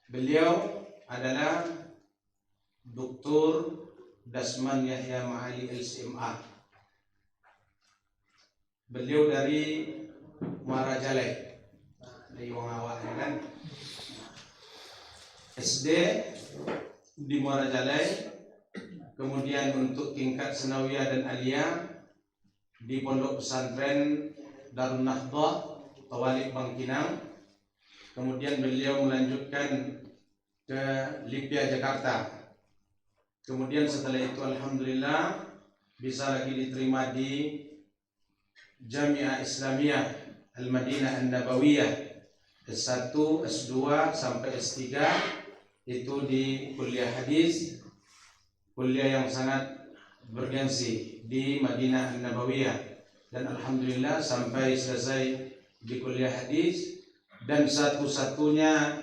Beliau adalah Dr. Dasman Yahya Ma'ali LCMA. Beliau dari Muara Jalai, dari wong awak kan. SD di Muara Jalai, kemudian untuk tingkat Sanawiyah dan Aliyah di Pondok Pesantren Darun Nahdhah Tawalik Bangkinang. Kemudian beliau melanjutkan ke Lipia Jakarta. Kemudian setelah itu alhamdulillah bisa lagi diterima di Jami'ah Islamiyah Al-Madinah An-Nabawiyah S1, S2 sampai S3 itu di kuliah hadis, kuliah yang sangat bergengsi di Madinah An-Nabawiyah, dan alhamdulillah sampai selesai di kuliah hadis, dan satu-satunya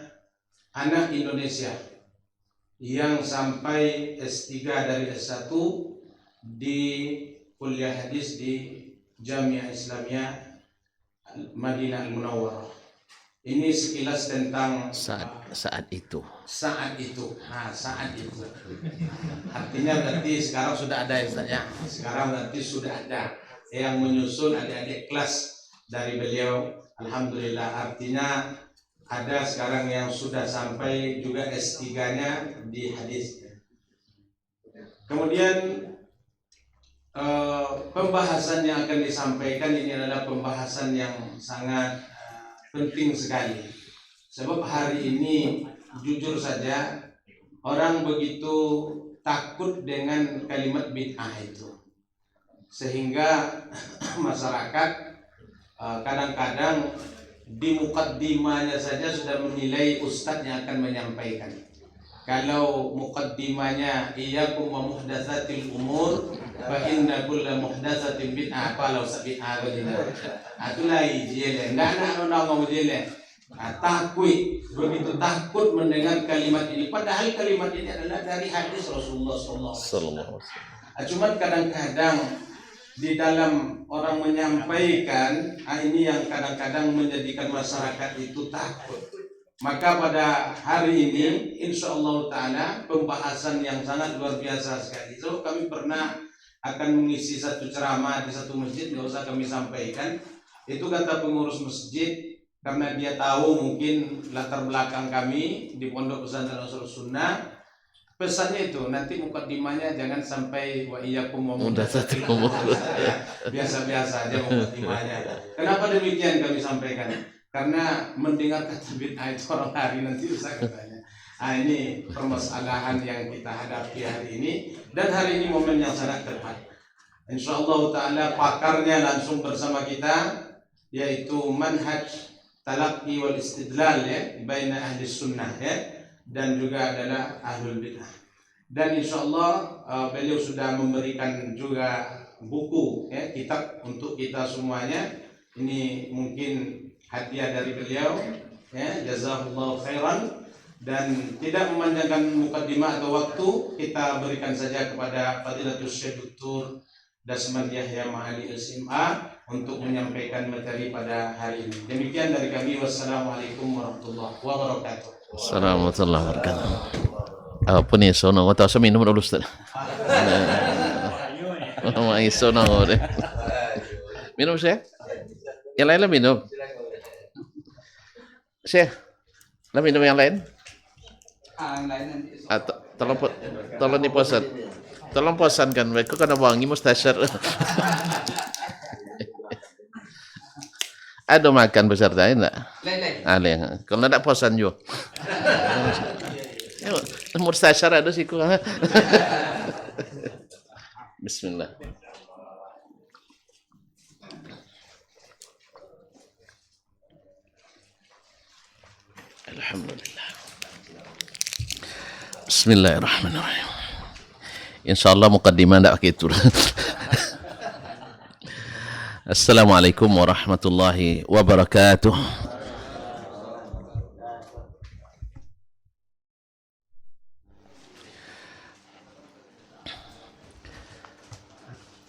anak Indonesia yang sampai S3 dari S1 di kuliah hadis di Jami'ah Islamiyah Madinah Al-Munawwarah. Ini sekilas tentang saat itu. Nah, saat itu. Artinya berarti sekarang sudah ada ya Ustaz ya. Sekarang berarti sudah ada yang menyusul adik-adik kelas dari beliau. Alhamdulillah, artinya ada sekarang yang sudah sampai juga S3-nya di hadis. Kemudian pembahasan yang akan disampaikan ini adalah pembahasan yang sangat penting sekali. Sebab hari ini jujur saja orang begitu takut dengan kalimat bid'ah itu, sehingga masyarakat kadang-kadang di mukaddimahnya saja sudah menilai ustadz yang akan menyampaikan. Kalau mukaddimahnya iyyakum wa muhdatsatil umur fa inna kulla muhdatsatin bid'ah, kalau bid'ah begitu. Itulah ijele, enggak ada ngomong ijele. Takut, begitu takut mendengar kalimat ini, padahal kalimat ini adalah dari hadis Rasulullah SAW. Cuman kadang-kadang di dalam orang menyampaikan, ini yang kadang-kadang menjadikan masyarakat itu takut. Maka pada hari ini insyaallah ta'ala pembahasan yang sangat luar biasa sekali. So kami pernah akan mengisi satu ceramah di satu masjid, nggak usah kami sampaikan. Itu kata pengurus masjid, karena dia tahu mungkin latar belakang kami di Pondok Pesantren Ansarus Sunnah. Pesannya itu nanti mukaddimahnya jangan sampai wa iyyakum wa muhdatsatil umur. Biasa-biasa aja mukaddimahnya. Kenapa demikian kami sampaikan? Karena mendengar kata bid'ah itu orang hari nanti bisa katanya. Ini permasalahan yang kita hadapi hari ini, dan hari ini momen yang sangat tepat. Insyaallah ta'ala pakarnya langsung bersama kita, yaitu manhaj talaqi wal istidlal ya, baina ahli sunnah ya, dan juga adalah ahlul bid'ah. Dan insyaallah beliau sudah memberikan juga buku ya, kitab untuk kita semuanya. Ini mungkin hadiah dari beliau ya, jazakallahu khairan. Dan tidak memanjangkan mukaddimah atau waktu, kita berikan saja kepada Fadilatul Syekh Dr. Dasman Yahya Ma'ali LCMA untuk menyampaikan materi pada hari ini. Demikian dari kami. Wassalamualaikum warahmatullahi wabarakatuh. Assalamualaikum warahmatullahi wabarakatuh. Apa nih sono? Mau tahu minum dulu Ustaz. Mau sono deh. Minum saya? Yang lain lah minum. Saya, lah minum yang lain. Tolong diposan. Tolong posankan mereka karena wangi mustasyar. Ada makan peserta enggak? Ada. Kalau enggak posan juga. Mustasyar ada sih kurang. Bismillah. Alhamdulillah. Bismillahirrahmanirrahim. Insyaallah mukaddimah ndak pakai tur. Assalamualaikum warahmatullahi wabarakatuh.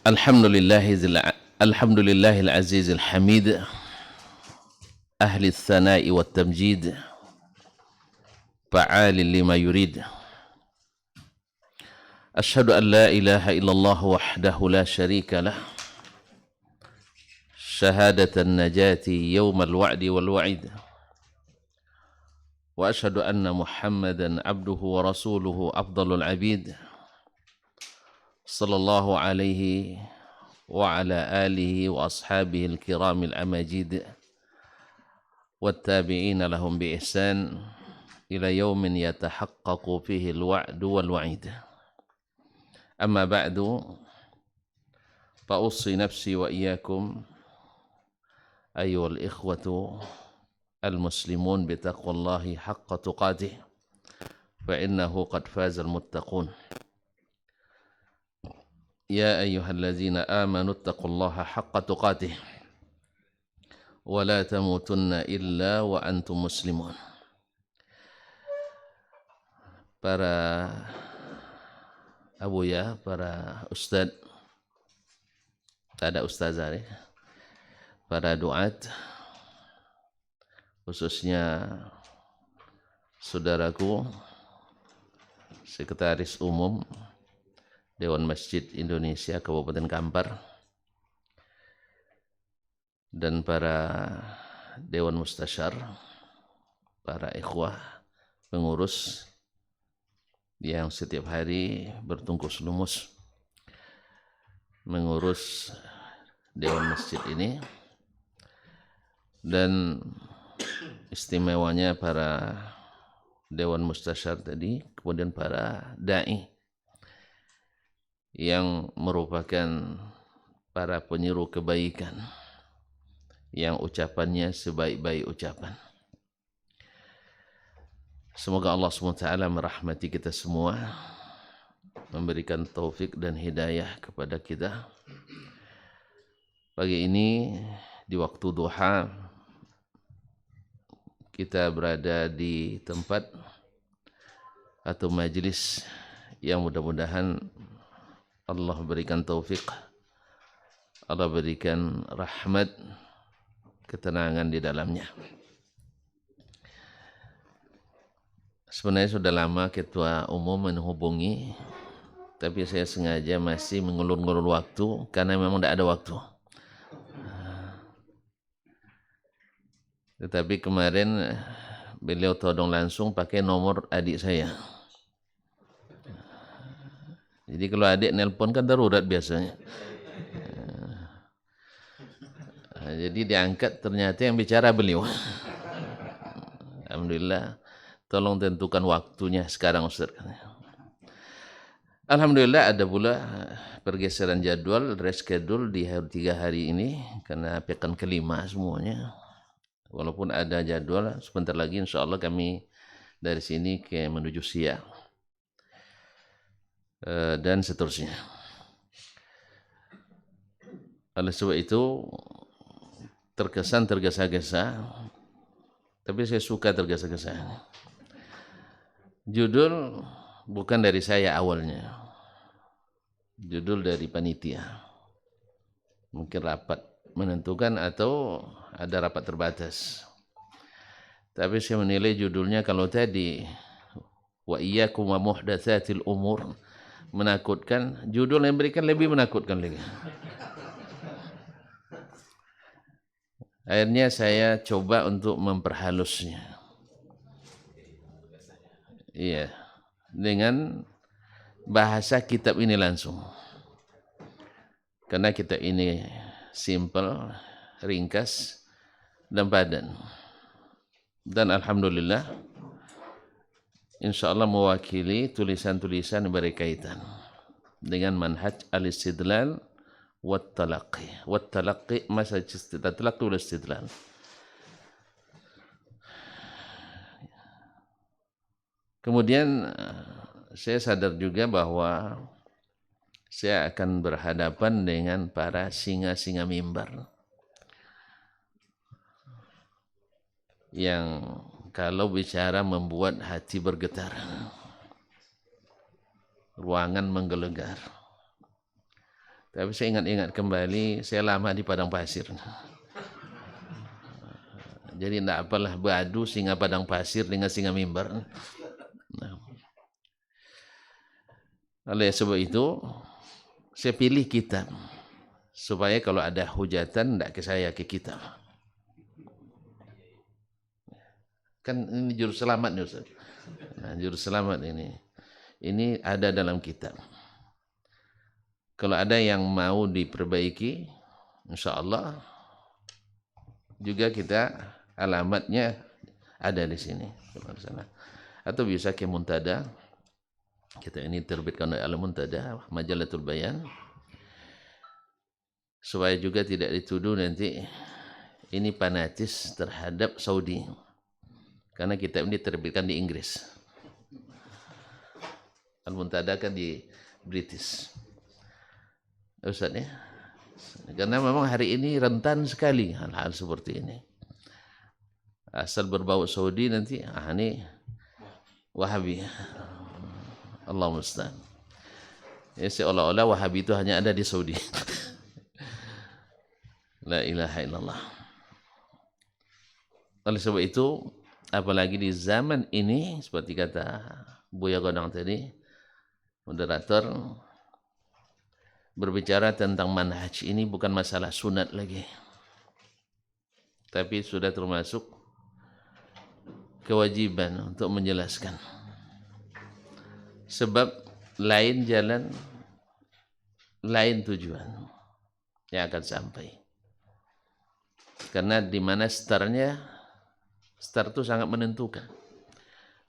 Alhamdulillahil azizil hamid, ahli tsana'i wat tamjid, فعال لما يريد أشهد أن لا إله إلا الله وحده لا شريك له شهادة النجاة يوم الوعد والوعيد وأشهد أن محمدا عبده ورسوله أفضل العبيد صلى الله عليه وعلى آله وأصحابه الكرام الأماجيد والتابعين لهم بإحسان إلى يوم يتحقق فيه الوعد والوعيد أما بعد فأوصي نفسي وإياكم أيها الإخوة المسلمون بتقوى الله حق تقاته فإنه قد فاز المتقون يا أيها الذين آمنوا اتقوا الله حق تقاته ولا تموتن إلا وأنتم مسلمون. Para abuya, para ustadz, tak ada ustazah ya, para duat, khususnya saudaraku Sekretaris Umum Dewan Masjid Indonesia Kabupaten Kampar dan para Dewan Mustasyar, para ikhwah pengurus yang setiap hari bertungkus lumus mengurus Dewan Masjid ini, dan istimewanya para Dewan Mustasyar tadi, kemudian para da'i yang merupakan para penyeru kebaikan yang ucapannya sebaik-baik ucapan. Semoga Allah SWT merahmati kita semua, memberikan taufik dan hidayah kepada kita. Pagi ini di waktu duha kita berada di tempat atau majelis yang mudah-mudahan Allah berikan taufik, Allah berikan rahmat, ketenangan di dalamnya. Sebenarnya sudah lama Ketua Umum menghubungi, tapi saya sengaja masih mengulur-ngulur waktu karena memang tidak ada waktu. Tetapi kemarin beliau todong langsung pakai nomor adik saya. Jadi kalau adik nelpon kan darurat biasanya. Jadi diangkat, ternyata yang bicara beliau. Alhamdulillah. Tolong tentukan waktunya sekarang Ustaz. Alhamdulillah ada pula pergeseran jadwal, reschedule di 3 hari ini karena pekan kelima semuanya. Walaupun ada jadwal sebentar lagi insya Allah kami dari sini ke menuju Siak dan seterusnya. Oleh sebab itu terkesan tergesa-gesa, tapi saya suka tergesa-gesa. Judul bukan dari saya awalnya, judul dari panitia. Mungkin rapat menentukan atau ada rapat terbatas. Tapi saya menilai judulnya kalau tadi wa iyyakum wa muhdatsatil umur menakutkan, judul yang berikan lebih menakutkan lagi. Akhirnya saya coba untuk memperhalusnya. Iya, dengan bahasa kitab ini langsung. Karena kitab ini simple, ringkas, dan padan. Dan alhamdulillah, insya Allah mewakili tulisan-tulisan yang berkaitan dengan manhaj al-istidlal wat-talaqqi. Wat-talaqqi, masa talaqqi wal-istidlal. Kemudian saya sadar juga bahwa saya akan berhadapan dengan para singa-singa mimbar yang kalau bicara membuat hati bergetar, ruangan menggelegar. Tapi saya ingat-ingat kembali, saya lama di padang pasir. Jadi tidak apalah beradu singa padang pasir dengan singa mimbar. Oleh sebab itu, saya pilih kitab supaya kalau ada hujatan tidak ke saya, ke kita. Kan ini juru selamat nih Ustaz. Nah, juru selamat ini ada dalam kitab. Kalau ada yang mau diperbaiki, insya Allah juga kita alamatnya ada di sini. Atau bisa ke Muntada. Kita ini terbitkan oleh Al-Muntada, Majalatul Bayan. Supaya juga tidak dituduh nanti ini fanatis terhadap Saudi. Karena kitab ini diterbitkan di Inggris. Al-Muntada kan di British. Ustaz ya. Karena memang hari ini rentan sekali hal-hal seperti ini. Asal berbau Saudi nanti, ini Wahabi. Allah musta'an. Ya, seolah-olah Wahabi itu hanya ada di Saudi. La ilaha illallah. Oleh sebab itu, apalagi di zaman ini, seperti kata Buya Godang tadi, moderator, berbicara tentang manhaj ini bukan masalah sunat lagi. Tapi sudah termasuk kewajiban untuk menjelaskan. Sebab lain jalan, lain tujuan yang akan sampai. Karena di mana startnya, start itu sangat menentukan.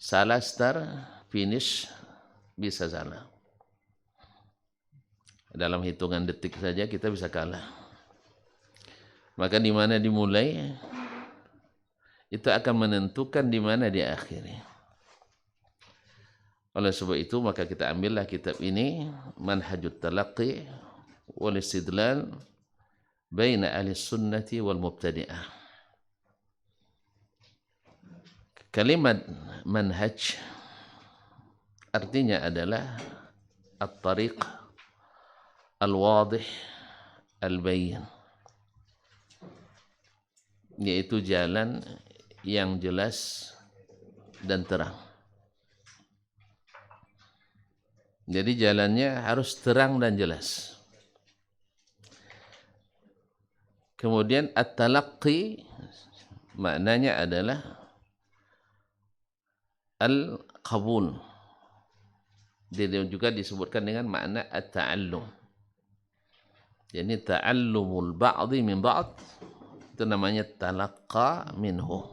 Salah start, finish bisa salah. Dalam hitungan detik saja kita bisa kalah. Maka di mana dimulai, itu akan menentukan di mana diakhiri. Oleh sebab itu maka kita ambillah kitab ini, Manhajut Talaqqi wal Istidlal baina ahli sunnati wal mubtadi'ah. Kalimat manhaj artinya adalah at-tariq al-wadih al-bayyin, yaitu jalan yang jelas dan terang. Jadi jalannya harus terang dan jelas. Kemudian at-talaqqi maknanya adalah al-qabul. Dia juga disebutkan dengan makna at-ta'allum. Jadi ta'allumul ba'di min ba'd itu namanya talaqqa minhu.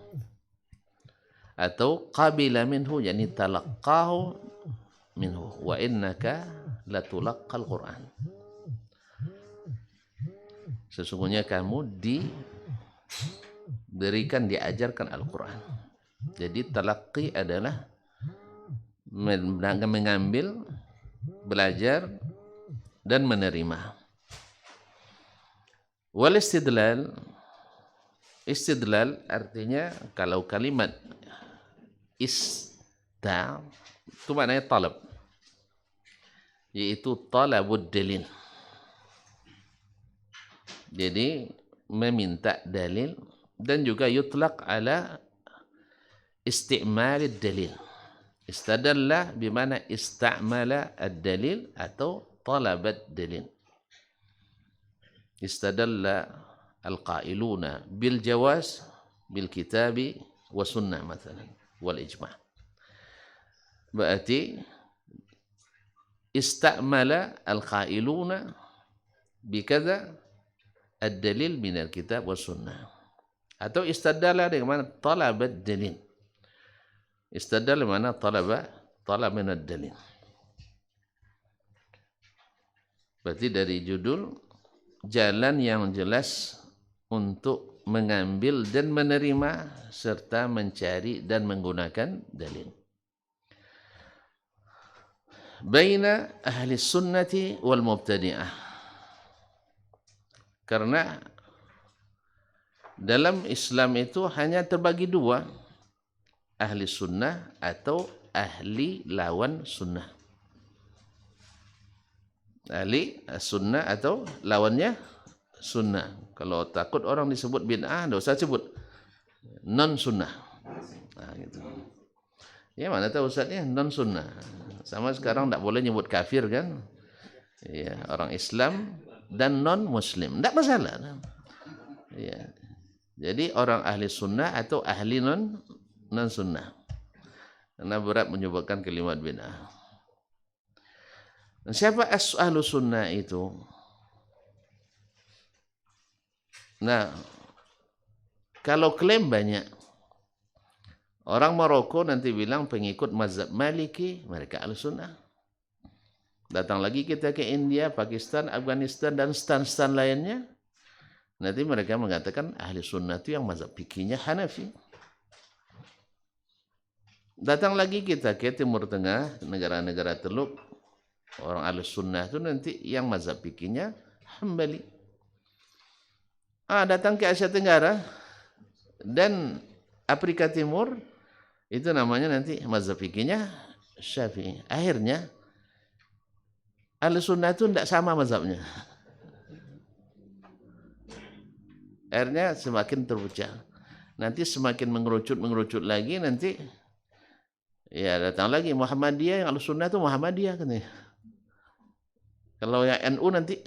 Atau qabila minhu, yani talaqqahu minhu wa innaka latulaqqal Qur'an. Sesungguhnya kamu diberikan, diajarkan Al-Quran. Jadi talaqqi adalah mengambil, belajar, dan menerima. Wal istidlal, istidlal artinya kalau kalimat itu maknanya talab, yaitu talabud dalil. Jadi meminta dalil, dan juga yutlaq ala isti'mal dalil. Istadalla bimana istamala ad-dalil atau talabat dalil. Istadalla al-qailuna bil jawaz bil kitabi wa sunnah mathalan wal ijma'. Berarti istamala al-qailuna bikadza ad-dalil min al-kitab wa sunnah. Atau istadalla dengan talabat dalil. Istadalla mana talab min ad-dalil. Berarti dari judul jalan yang jelas untuk mengambil dan menerima serta mencari dan menggunakan dalil. Baina ahli sunnati wal mubtadi'ah. Karena dalam Islam itu hanya terbagi dua, ahli sunnah atau ahli lawan sunnah. Ahli sunnah atau lawannya sunnah. Kalau takut orang disebut bid'ah, tidak usah sebut non sunnah. Nah, gitu. Ya mana tahu Ustaznya non sunnah. Sama sekarang tidak boleh nyebut kafir kan? Ya, orang Islam dan non Muslim, tidak masalah. Ya. Jadi orang ahli sunnah atau ahli non sunnah. Karena berat menyebutkan kalimat bid'ah. Siapa ahlu sunnah itu? Nah, kalau klaim banyak, orang Maroko nanti bilang pengikut mazhab Maliki, mereka ahlu sunnah. Datang lagi kita ke India, Pakistan, Afghanistan, dan stan-stan lainnya, nanti mereka mengatakan ahli sunnah itu yang mazhab fikihnya Hanafi. Datang lagi kita ke Timur Tengah, negara-negara Teluk, orang ahli sunnah itu nanti yang mazhab fikihnya Hambali. Datang ke Asia Tenggara dan Afrika Timur, itu namanya nanti mazhab fikihnya Syafi'i. Akhirnya ahli sunnah itu tidak sama mazhabnya. Akhirnya semakin terpecah. Nanti semakin mengerucut lagi, nanti ya datang lagi Muhammadiyah, yang ahli sunnah itu Muhammadiyah katanya. Kalau yang NU nanti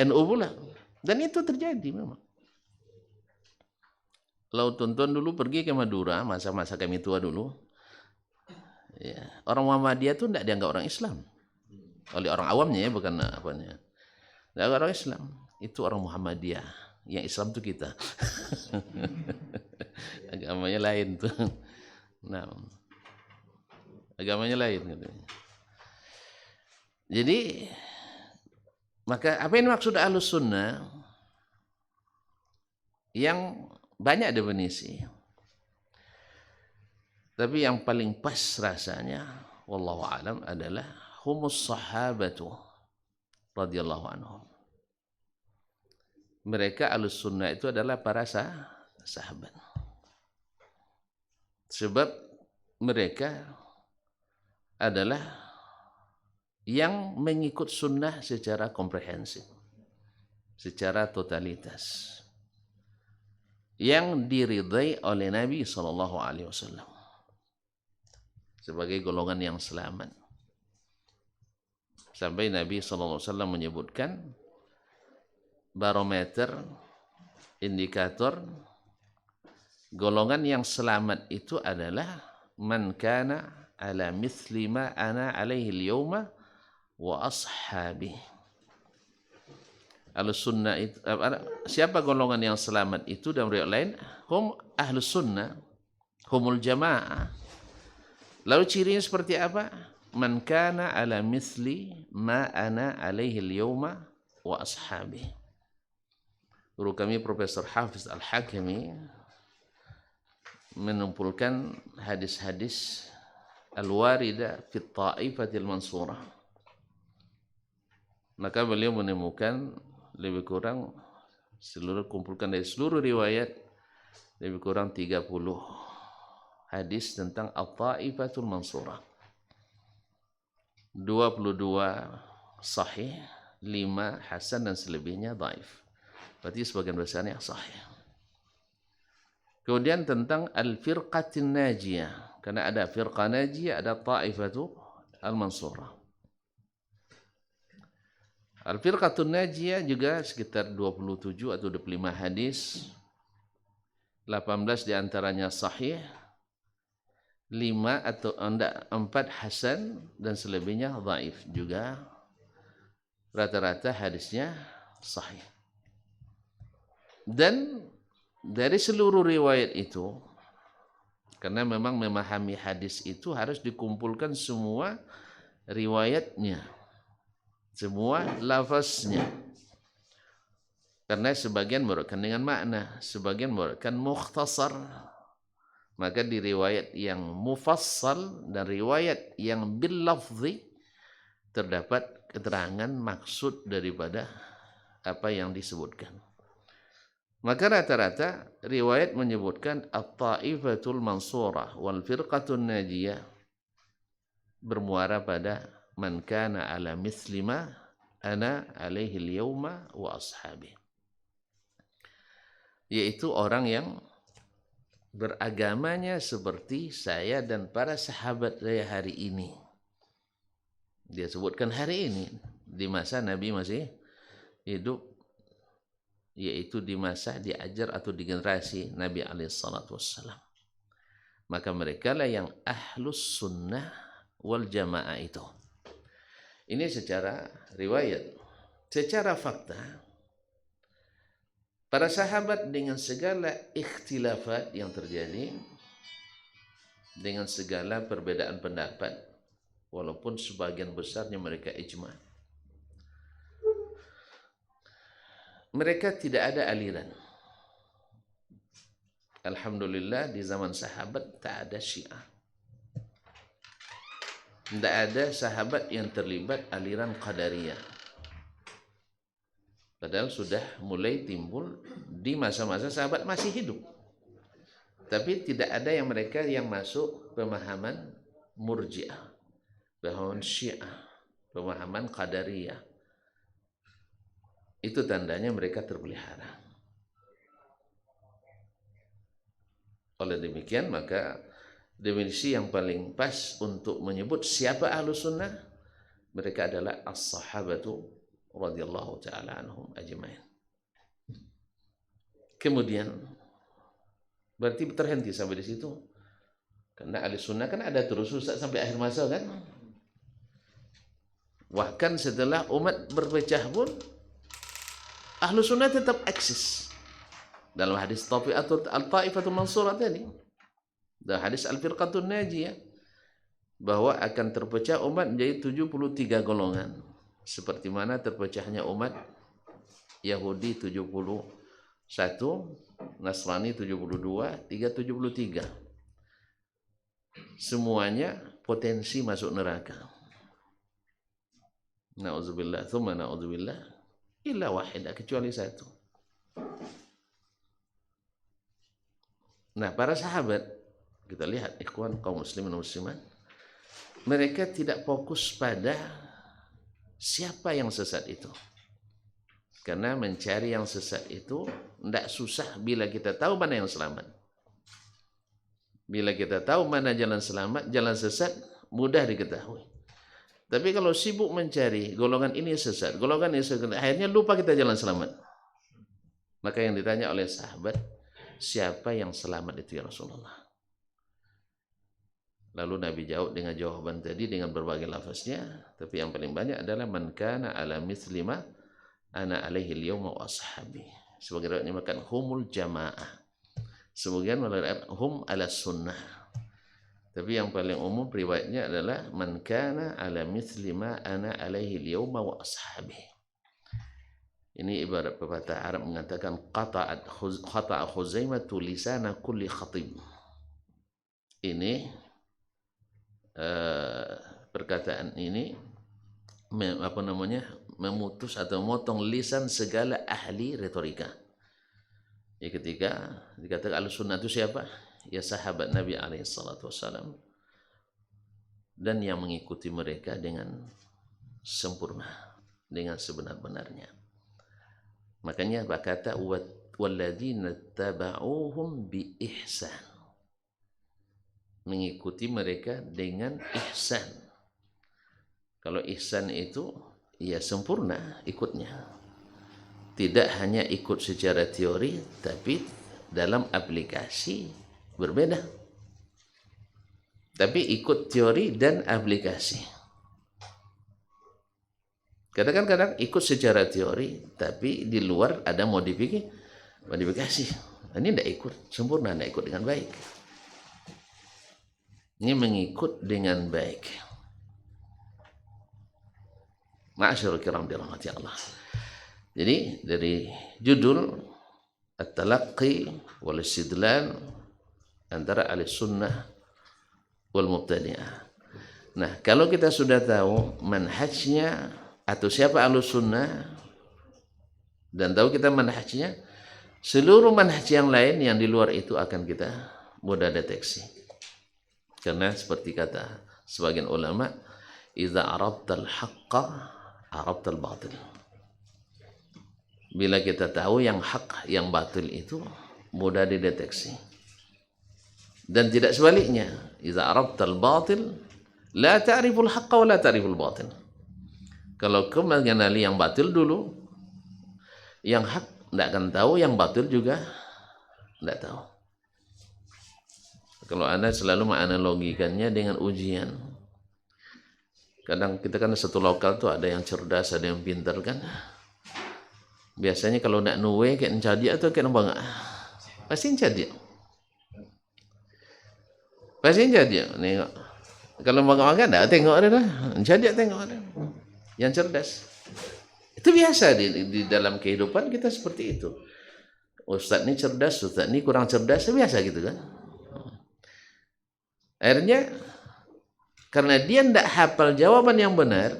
NU pula. Dan itu terjadi memang. Kalau tonton dulu pergi ke Madura, masa-masa kami tua dulu, ya, orang Muhammadiyah itu tidak dianggap orang Islam. Oleh orang awamnya ya, bukan apanya. Tidak orang Islam. Itu orang Muhammadiyah. Yang Islam itu kita. Agamanya lain tuh. Nah, agamanya lain. Jadi, maka apa yang maksud Ahlus Sunnah? Yang banyak definisi. Tapi yang paling pas rasanya, wallahu alam, adalah humus sahabatu radhiyallahu anhum. Mereka Ahlus Sunnah itu adalah para sahabat. Sebab mereka adalah yang mengikut sunnah secara komprehensif, secara totalitas, yang diridai oleh Nabi SAW sebagai golongan yang selamat. Sampai Nabi SAW menyebutkan barometer, indikator golongan yang selamat itu adalah man kana ala mithli ma ana alaihi al-yawma wa ashabi. Ahlus sunnah itu, siapa golongan yang selamat itu dalam riwayat lain? Hum ahlus sunnah, humul jamaah. Lalu cirinya seperti apa? Man kana ala mithli ma ana alaihi al-yawma wa ashabi. Guru kami Profesor Hafiz Al-Hakimi menumpulkan hadis-hadis al-warida fi ta'ifatil mansurah. Maka beliau menemukan lebih kurang kumpulkan dari seluruh riwayat lebih kurang 30 hadis tentang at-ta'ifatul mansurah. 22 sahih, 5 hasan dan selebihnya dhaif. Berarti sebagian besarnya sahih. Kemudian tentang al-firqatin najiyah. Karena ada firqah najiyah, ada ta'ifatu al-mansurah. Al-firqatun najiyah juga sekitar 27 atau 25 hadis. 18 diantaranya sahih. 5 atau 4 hasan dan selebihnya dhaif. Juga rata-rata hadisnya sahih. Dan dari seluruh riwayat itu, karena memang memahami hadis itu harus dikumpulkan semua riwayatnya, semua lafaznya. Karena sebagian merupakan dengan makna, sebagian merupakan mukhtasar. Maka di riwayat yang mufassal dan riwayat yang bil lafzi terdapat keterangan maksud daripada apa yang disebutkan. Maka rata-rata riwayat menyebutkan at-ta'ifatul mansurah wal firqatun najiyah bermuara pada man kana ala mithli ma ana alaihi al-yawma wa ashabi. Yaitu orang yang beragamanya seperti saya dan para sahabat saya hari ini. Dia sebutkan hari ini di masa Nabi masih hidup, yaitu di masa diajar atau di generasi Nabi alaihissalatu wassalam. Maka mereka lah yang ahlus sunnah wal jamaah itu. Ini secara riwayat. Secara fakta, para sahabat dengan segala ikhtilafat yang terjadi, dengan segala perbedaan pendapat, walaupun sebagian besarnya mereka ijma, mereka tidak ada aliran. Alhamdulillah di zaman sahabat tak ada Syiah. Tidak ada sahabat yang terlibat aliran Qadariyah. Padahal sudah mulai timbul di masa-masa sahabat masih hidup. Tapi tidak ada yang mereka yang masuk pemahaman Murji'ah, pemahaman Syiah, pemahaman Qadariyah. Itu tandanya mereka terpelihara. Oleh demikian, maka definisi yang paling pas untuk menyebut siapa ahlus sunnah, mereka adalah as-sahabatu radhiyallahu ta'ala anhum ajma'in. Kemudian berarti terhenti sampai di situ, karena ahli sunnah kan ada terus Ustaz sampai akhir masa kan. Bahkan setelah umat berpecah pun ahlu sunnah tetap eksis. Dalam hadis al-ta'ifatul mansurah tadi, dalam hadis al-firqatun najiyah, bahwa akan terpecah umat menjadi 73 golongan, seperti mana terpecahnya umat Yahudi 71, Nasrani 72, 73. Semuanya potensi masuk neraka. Na'udzubillah, thumma na'udzubillah, illa wahidah, kecuali satu. Nah, para sahabat, kita lihat ikhwan kaum muslimin dan muslimat, mereka tidak fokus pada siapa yang sesat itu. Karena mencari yang sesat itu tidak susah bila kita tahu mana yang selamat. Bila kita tahu mana jalan selamat, jalan sesat mudah diketahui. Tapi kalau sibuk mencari golongan ini sesat, golongan ini sesat, akhirnya lupa kita jalan selamat. Maka yang ditanya oleh sahabat, siapa yang selamat itu ya Rasulullah? Lalu Nabi jawab dengan jawaban tadi dengan berbagai lafaznya, tapi yang paling banyak adalah man kana ala mithli ma ana alaihi al-yawma wa ashabi. Sebagai riwayatnya makan humul jamaah. Sebagian meriwayatkan hum ala sunnah. Tapi yang paling umum riwayatnya adalah man kana ala mithli ma ana alaihi al-yawma wa ashabi. Ini ibarat pepatah Arab mengatakan qata'a Khuzaimatu lisana kulli khatib. Ini perkataan ini memutus atau memotong lisan segala ahli retorika. Ya, ketika dikatakan al-sunnah itu siapa? Ya sahabat Nabi alaihissalatu wassalam dan yang mengikuti mereka dengan sempurna, dengan sebenar-benarnya. Makanya berkata walladzina taba'uhum bi ihsan, mengikuti mereka dengan ihsan. Kalau ihsan itu ya sempurna ikutnya, tidak hanya ikut secara teori, tapi dalam aplikasi berbeda. Tapi ikut teori dan aplikasi. Kadang-kadang ikut secara teori, tapi di luar ada modifikasi. Ini tidak ikut sempurna, tidak ikut dengan baik. Ini mengikut dengan baik. Ma'asyarul kiram dirahmati Allah. Jadi dari judul At-Talaqqi wal Istidlal antara ahli sunnah wal mubtadi'ah. Nah, kalau kita sudah tahu manhajnya atau siapa ahli sunnah dan tahu kita manhajnya, seluruh manhaj yang lain yang di luar itu akan kita mudah deteksi. Karena seperti kata sebagian ulama, idza arabtal haqqa arabtal batil. Bila kita tahu yang hak, yang batil itu mudah dideteksi. Dan tidak sebaliknya. Idza arabtal batil La ta'riful haqqa wa la ta'riful batil. Kalau kau mengenali yang batil dulu, yang hak tidak akan tahu, yang batil juga tidak tahu. Kalau Anda selalu menganalogikannya dengan ujian. Kadang kita kan satu lokal tuh ada yang cerdas, ada yang pintar kan. Biasanya kalau nak nuwe kayak mencadi atau kayak nembang, pasti mencadi. Pasti mencadi. Nengok. Kalau makan dah tengok ada dah. Mencadi tengok ada. Yang cerdas. Itu biasa di dalam kehidupan kita seperti itu. Ustaz ni cerdas, ustaz ni kurang cerdas, biasa gitu kan. Akhirnya karena dia tidak hafal jawaban yang benar,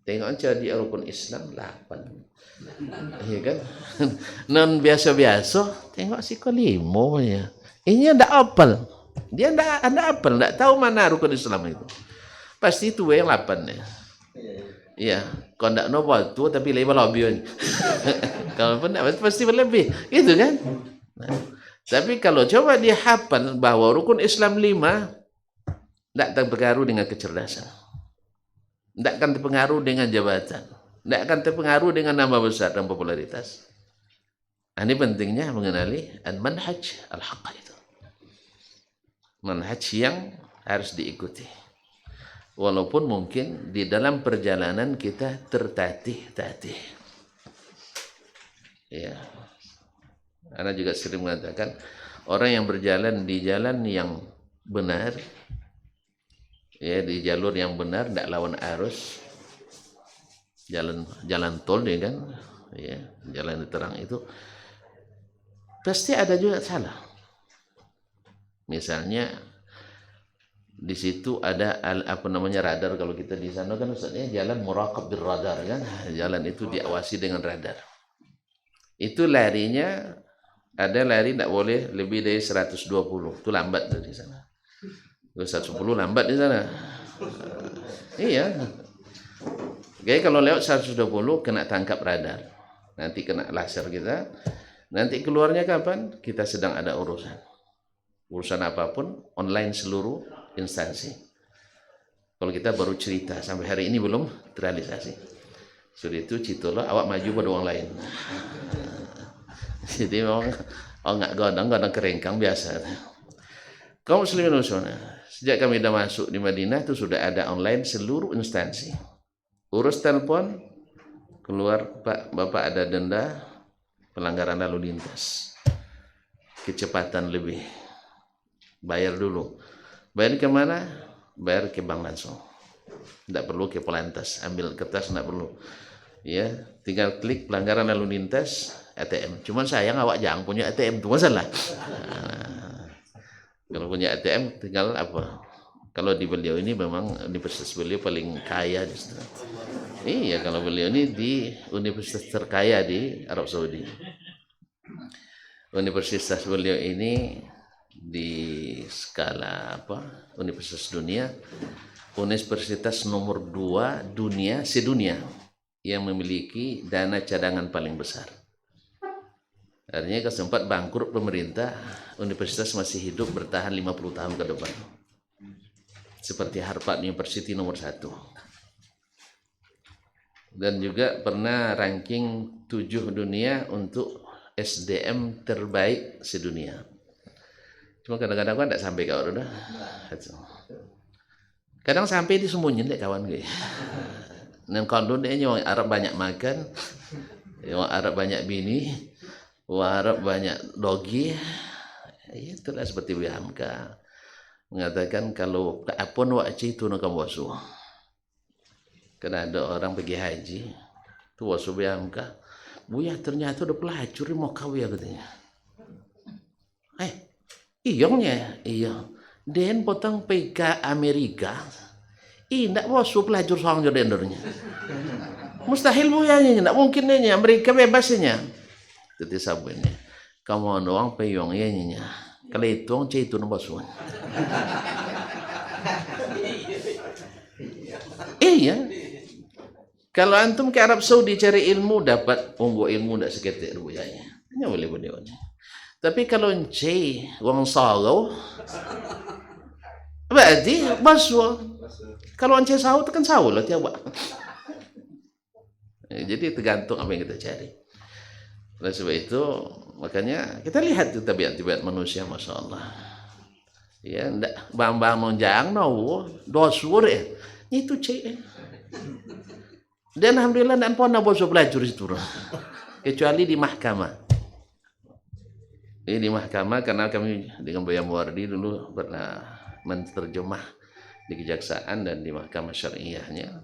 tengok jadi rukun Islam 8. Iya kan? Non biasa-biasa, tengok si ko 5 ya. Ini tidak hafal. Dia tidak hafal, tidak tahu mana rukun Islam itu. Pasti itu yang 8 ya. Iya, kalau tidak nopo tu tapi lebih. Kalau pun pasti berlebih, gitu kan? Nah, tapi kalau coba dia hafal bahwa rukun Islam 5, tidak terpengaruh dengan kecerdasan, tidak akan terpengaruh dengan jabatan, tidak akan terpengaruh dengan nama besar dan popularitas. Nah, ini pentingnya mengenali manhaj al-haqq itu, manhaj yang harus diikuti. Walaupun mungkin di dalam perjalanan kita tertatih-tatih. Ya. Ana juga sering mengatakan orang yang berjalan di jalan yang benar, ya di jalur yang benar, tidak lawan arus, jalan tol ya kan, ya jalan terang itu pasti ada juga salah. Misalnya di situ ada radar. Kalau kita di sana kan maksudnya jalan muraqab bil radar kan, jalan itu diawasi dengan radar. Itu larinya ada lari tidak boleh lebih dari 120, itu lambat dari sana. 110 lambat di sana. Iya. Oke, kalau lewat 120 kena tangkap radar. Nanti kena laser kita. Nanti keluarnya kapan? Kita sedang ada urusan. Urusan apapun online seluruh instansi. Kalau kita baru cerita sampai hari ini belum terrealisasi. Sudah itu citolo awak maju pada orang lain. Jadi memang nggak godang kerengkang biasa. Kaum muslimin muslimat, sejak kami dah masuk di Madinah itu sudah ada online seluruh instansi. Urus telepon, keluar Pak, Bapak ada denda pelanggaran lalu lintas. Kecepatan lebih. Bayar dulu. Bayar ke mana? Bayar ke bank langsung. Tidak perlu ke Polantas, ambil kertas tidak perlu. Ya, tinggal klik pelanggaran lalu lintas ATM. Cuman sayang awak jangan punya ATM, itu masalah. Nah, kalau punya ATM tinggal apa? Kalau di beliau ini memang universitas beliau paling kaya di sana. Iya, kalau beliau ini di universitas terkaya di Arab Saudi. Universitas beliau ini di skala universitas dunia, universitas nomor 2 dunia sedunia yang memiliki dana cadangan paling besar. Artinya kalau sempat bangkrut pemerintah, universitas masih hidup bertahan 50 tahun ke depan. Seperti Harvard University nomor 1. Dan juga pernah ranking 7 dunia untuk SDM terbaik sedunia. Cuma kadang-kadang kan tidak sampai kau udah. Kadang sampai disembunyiin deh kawan gue. Dan kalau dia orang Arab banyak makan, orang Arab banyak bini, orang Arab banyak dogi. Itulah seperti Bihamka mengatakan kalau apun waktu itu nak wasu. Karena ada orang pergi haji, tu wasu Bihamka. Buya ternyata udah pelacur mau kawin katanya. Iya. Den potong pergi ke Amerika. Ndak wasu pelacur soang jodendernya. Mustahil buyanya, ndak mungkin nya. Amerika bebasnya. Teti sabunnya. Kamu doang peyong nya. Kalau itu itu no wasu. Iya. Kalau antum ke Arab Saudi cari ilmu dapat unggul ilmu ndak seketik buyanya. Hanya boleh beliaunya. Tapi kalau wang sarau berarti baswa. Kalau ance sawo itu kan sawo lah tiap. Jadi tergantung apa yang kita cari. Oleh sebab itu makanya kita lihat tuh tabiat-tabiat manusia, masya Allah. Ya, ndak bang monjang no dosur ya. Itu cek. Dan alhamdulillah dan pernah bosok belajar itu. Kecuali di mahkamah. Ini di mahkamah karena kami dengan Buya Muwardi dulu pernah menterjemah di kejaksaan dan di mahkamah syariahnya.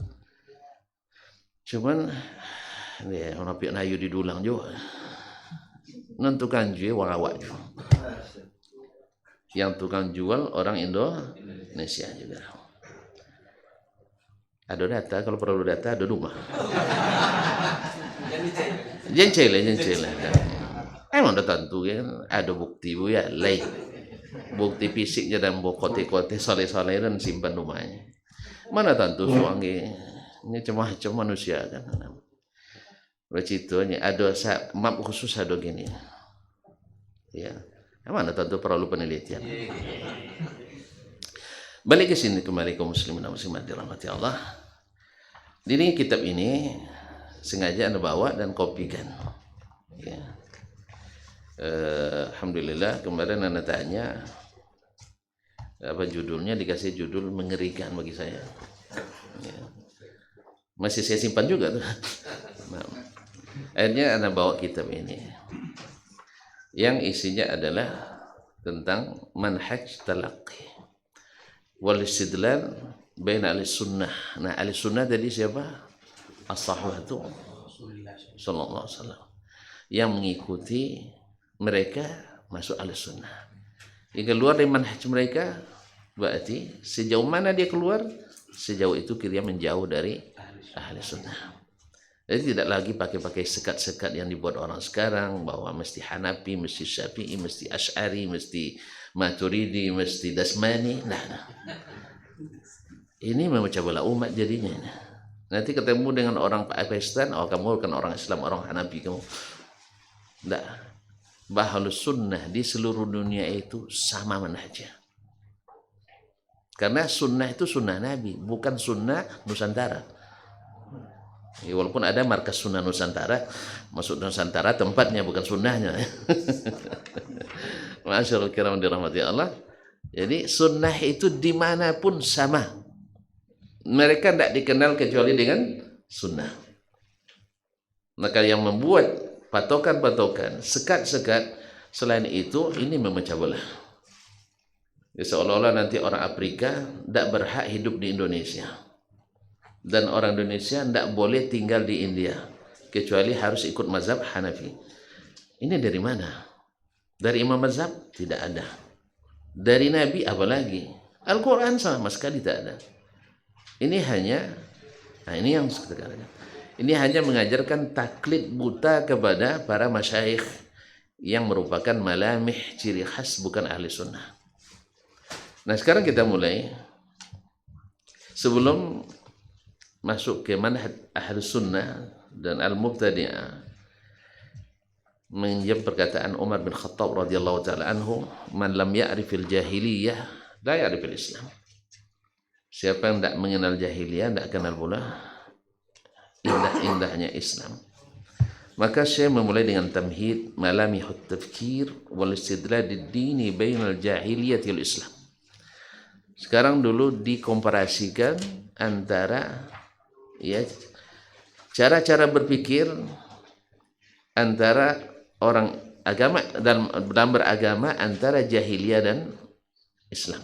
Cuman ya orang pian ayu didulang juga. Nentukan jual warawak juga. Yang tukang jual orang Indonesia juga. Ada data, kalau perlu data ada rumah. Jencel. Emang udah tentu ya, ada bukti bu ya, lain. Bukti fisiknya dan kote-kote soleh-soleh dan simpan rumahnya. Mana tentu suami ini macam manusia kan. Begitu ada map khusus ada gini. Ya, mana tentu perlu penelitian. Balik ke sini kembali kaum muslimin dan muslimat dirahmati Allah. Ini kitab ini sengaja Anda bawa dan kopikan. Ya. Alhamdulillah kemarin Anda tanya apa judulnya, dikasih judul mengerikan bagi saya. Ya. Masih saya simpan juga tuh. Nah, akhirnya Anda bawa kitab ini yang isinya adalah tentang manhaj talaqi wal istidlal bain ahli sunnah. Nah, ahli sunnah tadi siapa? As-sahabatu sallallahu alaihi wasallam yang mengikuti mereka masuk ahli sunnah. Yang keluar dari manhaj mereka berarti sejauh mana dia keluar, sejauh itu dia menjauh dari ahli sunnah. Jadi tidak lagi pakai sekat-sekat yang dibuat orang sekarang bahwa mesti Hanafi, mesti Syafi'i, mesti Asy'ari, mesti Maturidi, mesti Dasmani. Nah. Ini memecah belah umat jadinya. Nanti ketemu dengan orang Pakistan, oh kamu kan orang Islam, orang Hanafi kamu. Tidak. Bahlus sunnah di seluruh dunia itu sama manhajnya. Karena sunnah itu sunnah Nabi, bukan sunnah Nusantara. Ya, walaupun ada markas sunnah Nusantara, masuk Nusantara tempatnya bukan sunnahnya. Masyaallah kiram dirahmati Allah. Jadi sunnah itu dimanapun sama. Mereka tidak dikenal kecuali dengan sunnah. Maka yang membuat patokan-patokan, sekat-sekat selain itu ini memecah belah. Ya, seolah-olah nanti orang Afrika tidak berhak hidup di Indonesia. Dan orang Indonesia tidak boleh tinggal di India kecuali harus ikut mazhab Hanafi. Ini dari mana? Dari imam mazhab? Tidak ada. Dari Nabi apalagi? Al-Quran sama sekali tak ada. Ini hanya, nah ini yang sekarang. Ini hanya mengajarkan taklid buta kepada para masyayikh yang merupakan malamih ciri khas bukan ahli sunnah. Nah sekarang kita mulai. Sebelum masuk ke manhaj ahli sunnah dan al-mubtadi'ah, menjam perkataan Umar bin Khattab radhiyallahu taala anhu, man lam ya'rifil jahiliyah la ya'rifil Islam. Siapa yang tidak mengenal jahiliyah tidak kenal pula indah-indahnya Islam. Maka saya memulai dengan tamhid malamihut tafkir wal istidlal ad-dini bainal jahiliyah wal Islam. Sekarang dulu dikomparasikan antara ya cara-cara berpikir antara orang agama dan beragama antara jahiliyah dan Islam.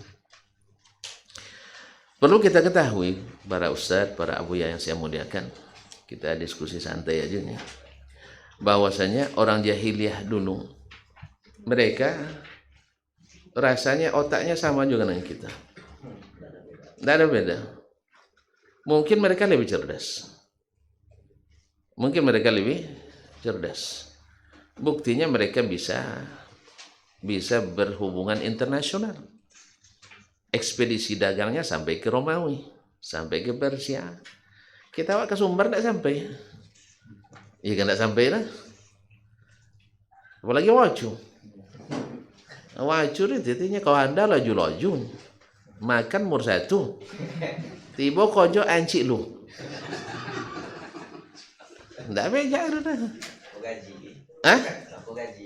Perlu kita ketahui para ustadz, para abuya yang saya muliakan, kita diskusi santai aja nih, bahwasanya orang jahiliyah dulu mereka rasanya otaknya sama juga dengan kita, tidak ada beda. Mungkin mereka lebih cerdas. Buktinya mereka bisa berhubungan internasional. Ekspedisi dagangnya sampai ke Romawi, sampai ke Persia. Kita ke Sumbar tidak sampai. Iya kan tidak sampai lah. Apalagi Waju. Waju itu intinya kalau Anda laju-laju. makan umur 1. Tiba kojo ancik lu. Ndak bejak tu dah. Gaji. Hah? Aku gaji.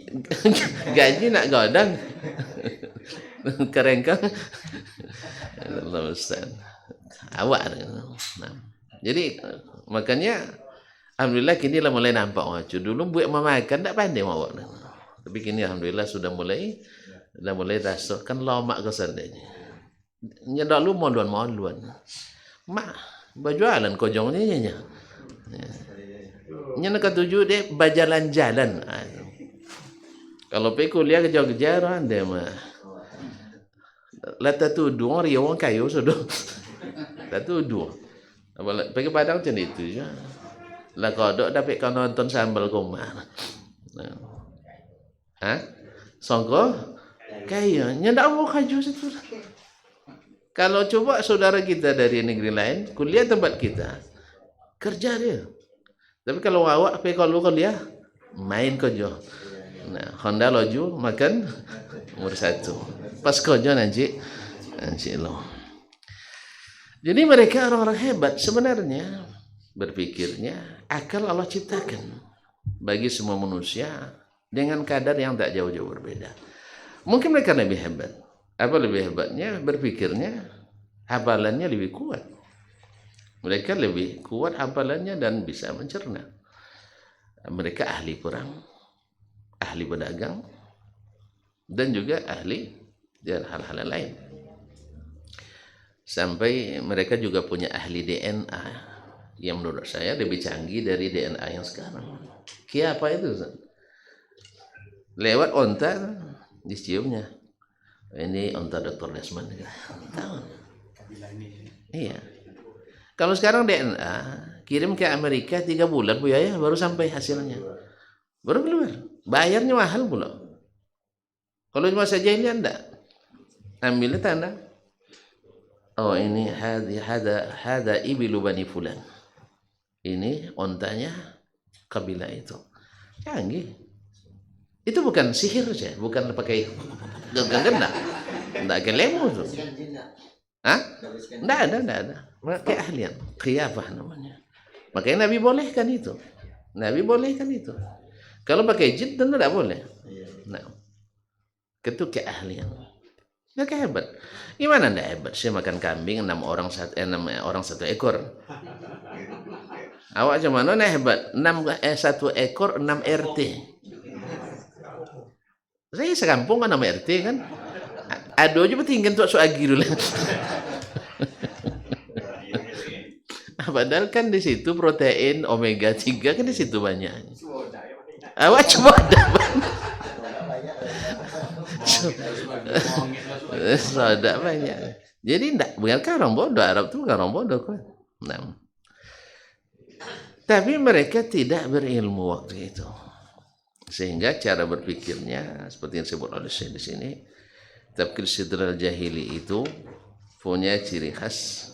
Gaji nak godang. Kerengkang. Allah Ustaz. Awak. Nah. Jadi makanya alhamdulillah kini lah mulai nampak macam dulu buat makan tak pandai awak. Tapi kini alhamdulillah sudah mulai rasa kan lomak ke sandanya. Nya dulu maluan. Mak berjualan kojongnya nya. Nya nak tuju dia berjalan-jalan. Kalau pergi kuliah ke Jogja dia mah. Lata tuduh orang orang kayu sudah. Tak tuduh. Pergi Padang macam itu je. Lah kodok dapat kau nonton sambal kumar. Hah? Songko? Kayu. Nya ndak mau kaju situ. Kalau coba saudara kita dari negeri lain, kuliah tempat kita, kerja dia. Tapi kalau awak pergi kalau kuliah, main kerja. Nah, Honda loju makan umur 1. Pas kerja nanti lo. Jadi mereka orang-orang hebat sebenarnya berpikirnya akal Allah ciptakan bagi semua manusia dengan kadar yang tak jauh-jauh berbeda. Mungkin mereka lebih hebat. Apa lebih hebatnya? Berpikirnya hafalannya lebih kuat. Mereka lebih kuat hafalannya dan bisa mencerna. Mereka ahli perang, ahli berdagang, dan juga ahli dan hal-hal lain. Sampai mereka juga punya ahli DNA yang menurut saya lebih canggih dari DNA yang sekarang. Kia apa itu? Lewat onta diciumnya. Ini onta Dr. Desmond. Tahu? Iya. Kalau sekarang DNA kirim ke Amerika 3 bulan Bu ya baru sampai hasilnya. Baru keluar. Bayarnya mahal pula. Kalau cuma saja ini enggak. Ambilnya tanda. Oh ini hada ibilu bani fulan. Ini ontanya kabilah itu. Canggih. Itu bukan sihir saja, bukan pakai genggam. Enggak kelemu tuh. Hah? Enggak ada. Pakai ahlian, khiyafah namanya. Makanya Nabi bolehkan itu. Kalau pakai jin tentu tidak boleh. Nah, itu keahlian. Mereka hebat. Gimana enggak hebat? Saya makan kambing 6 orang 1 ekor. Awak macam mana nah hebat? 1 ekor 6 RT. Saya sekampung kan nama RT kan. Aduh aja tinggal tuh agi dulu. Padahal kan di situ protein omega 3 kan di situ banyak. Awak coba ada. Soda banyak. Jadi enggak bukan orang bodoh, Arab tuh bukan orang bodoh kan. Nah. Tapi mereka tidak berilmu waktu itu. Sehingga cara berpikirnya seperti yang disebut oleh Syekh di sini, tafkir sidral jahili itu punya ciri khas.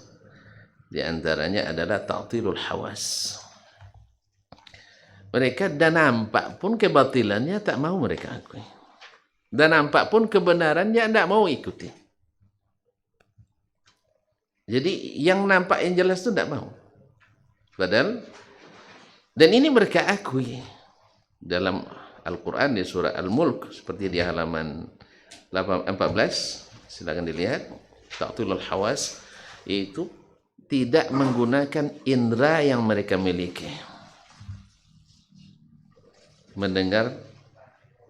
Di antaranya adalah ta'tilul hawas. Mereka dan nampak pun kebatilannya tak mau mereka akui. Dan nampak pun kebenarannya tidak mau ikuti. Jadi yang nampak yang jelas itu tidak mau. Padahal dan ini mereka akui dalam Al-Quran di surah Al-Mulk seperti di halaman 14 silakan dilihat. Ta'tilul hawas itu tidak menggunakan indera yang mereka miliki. Mendengar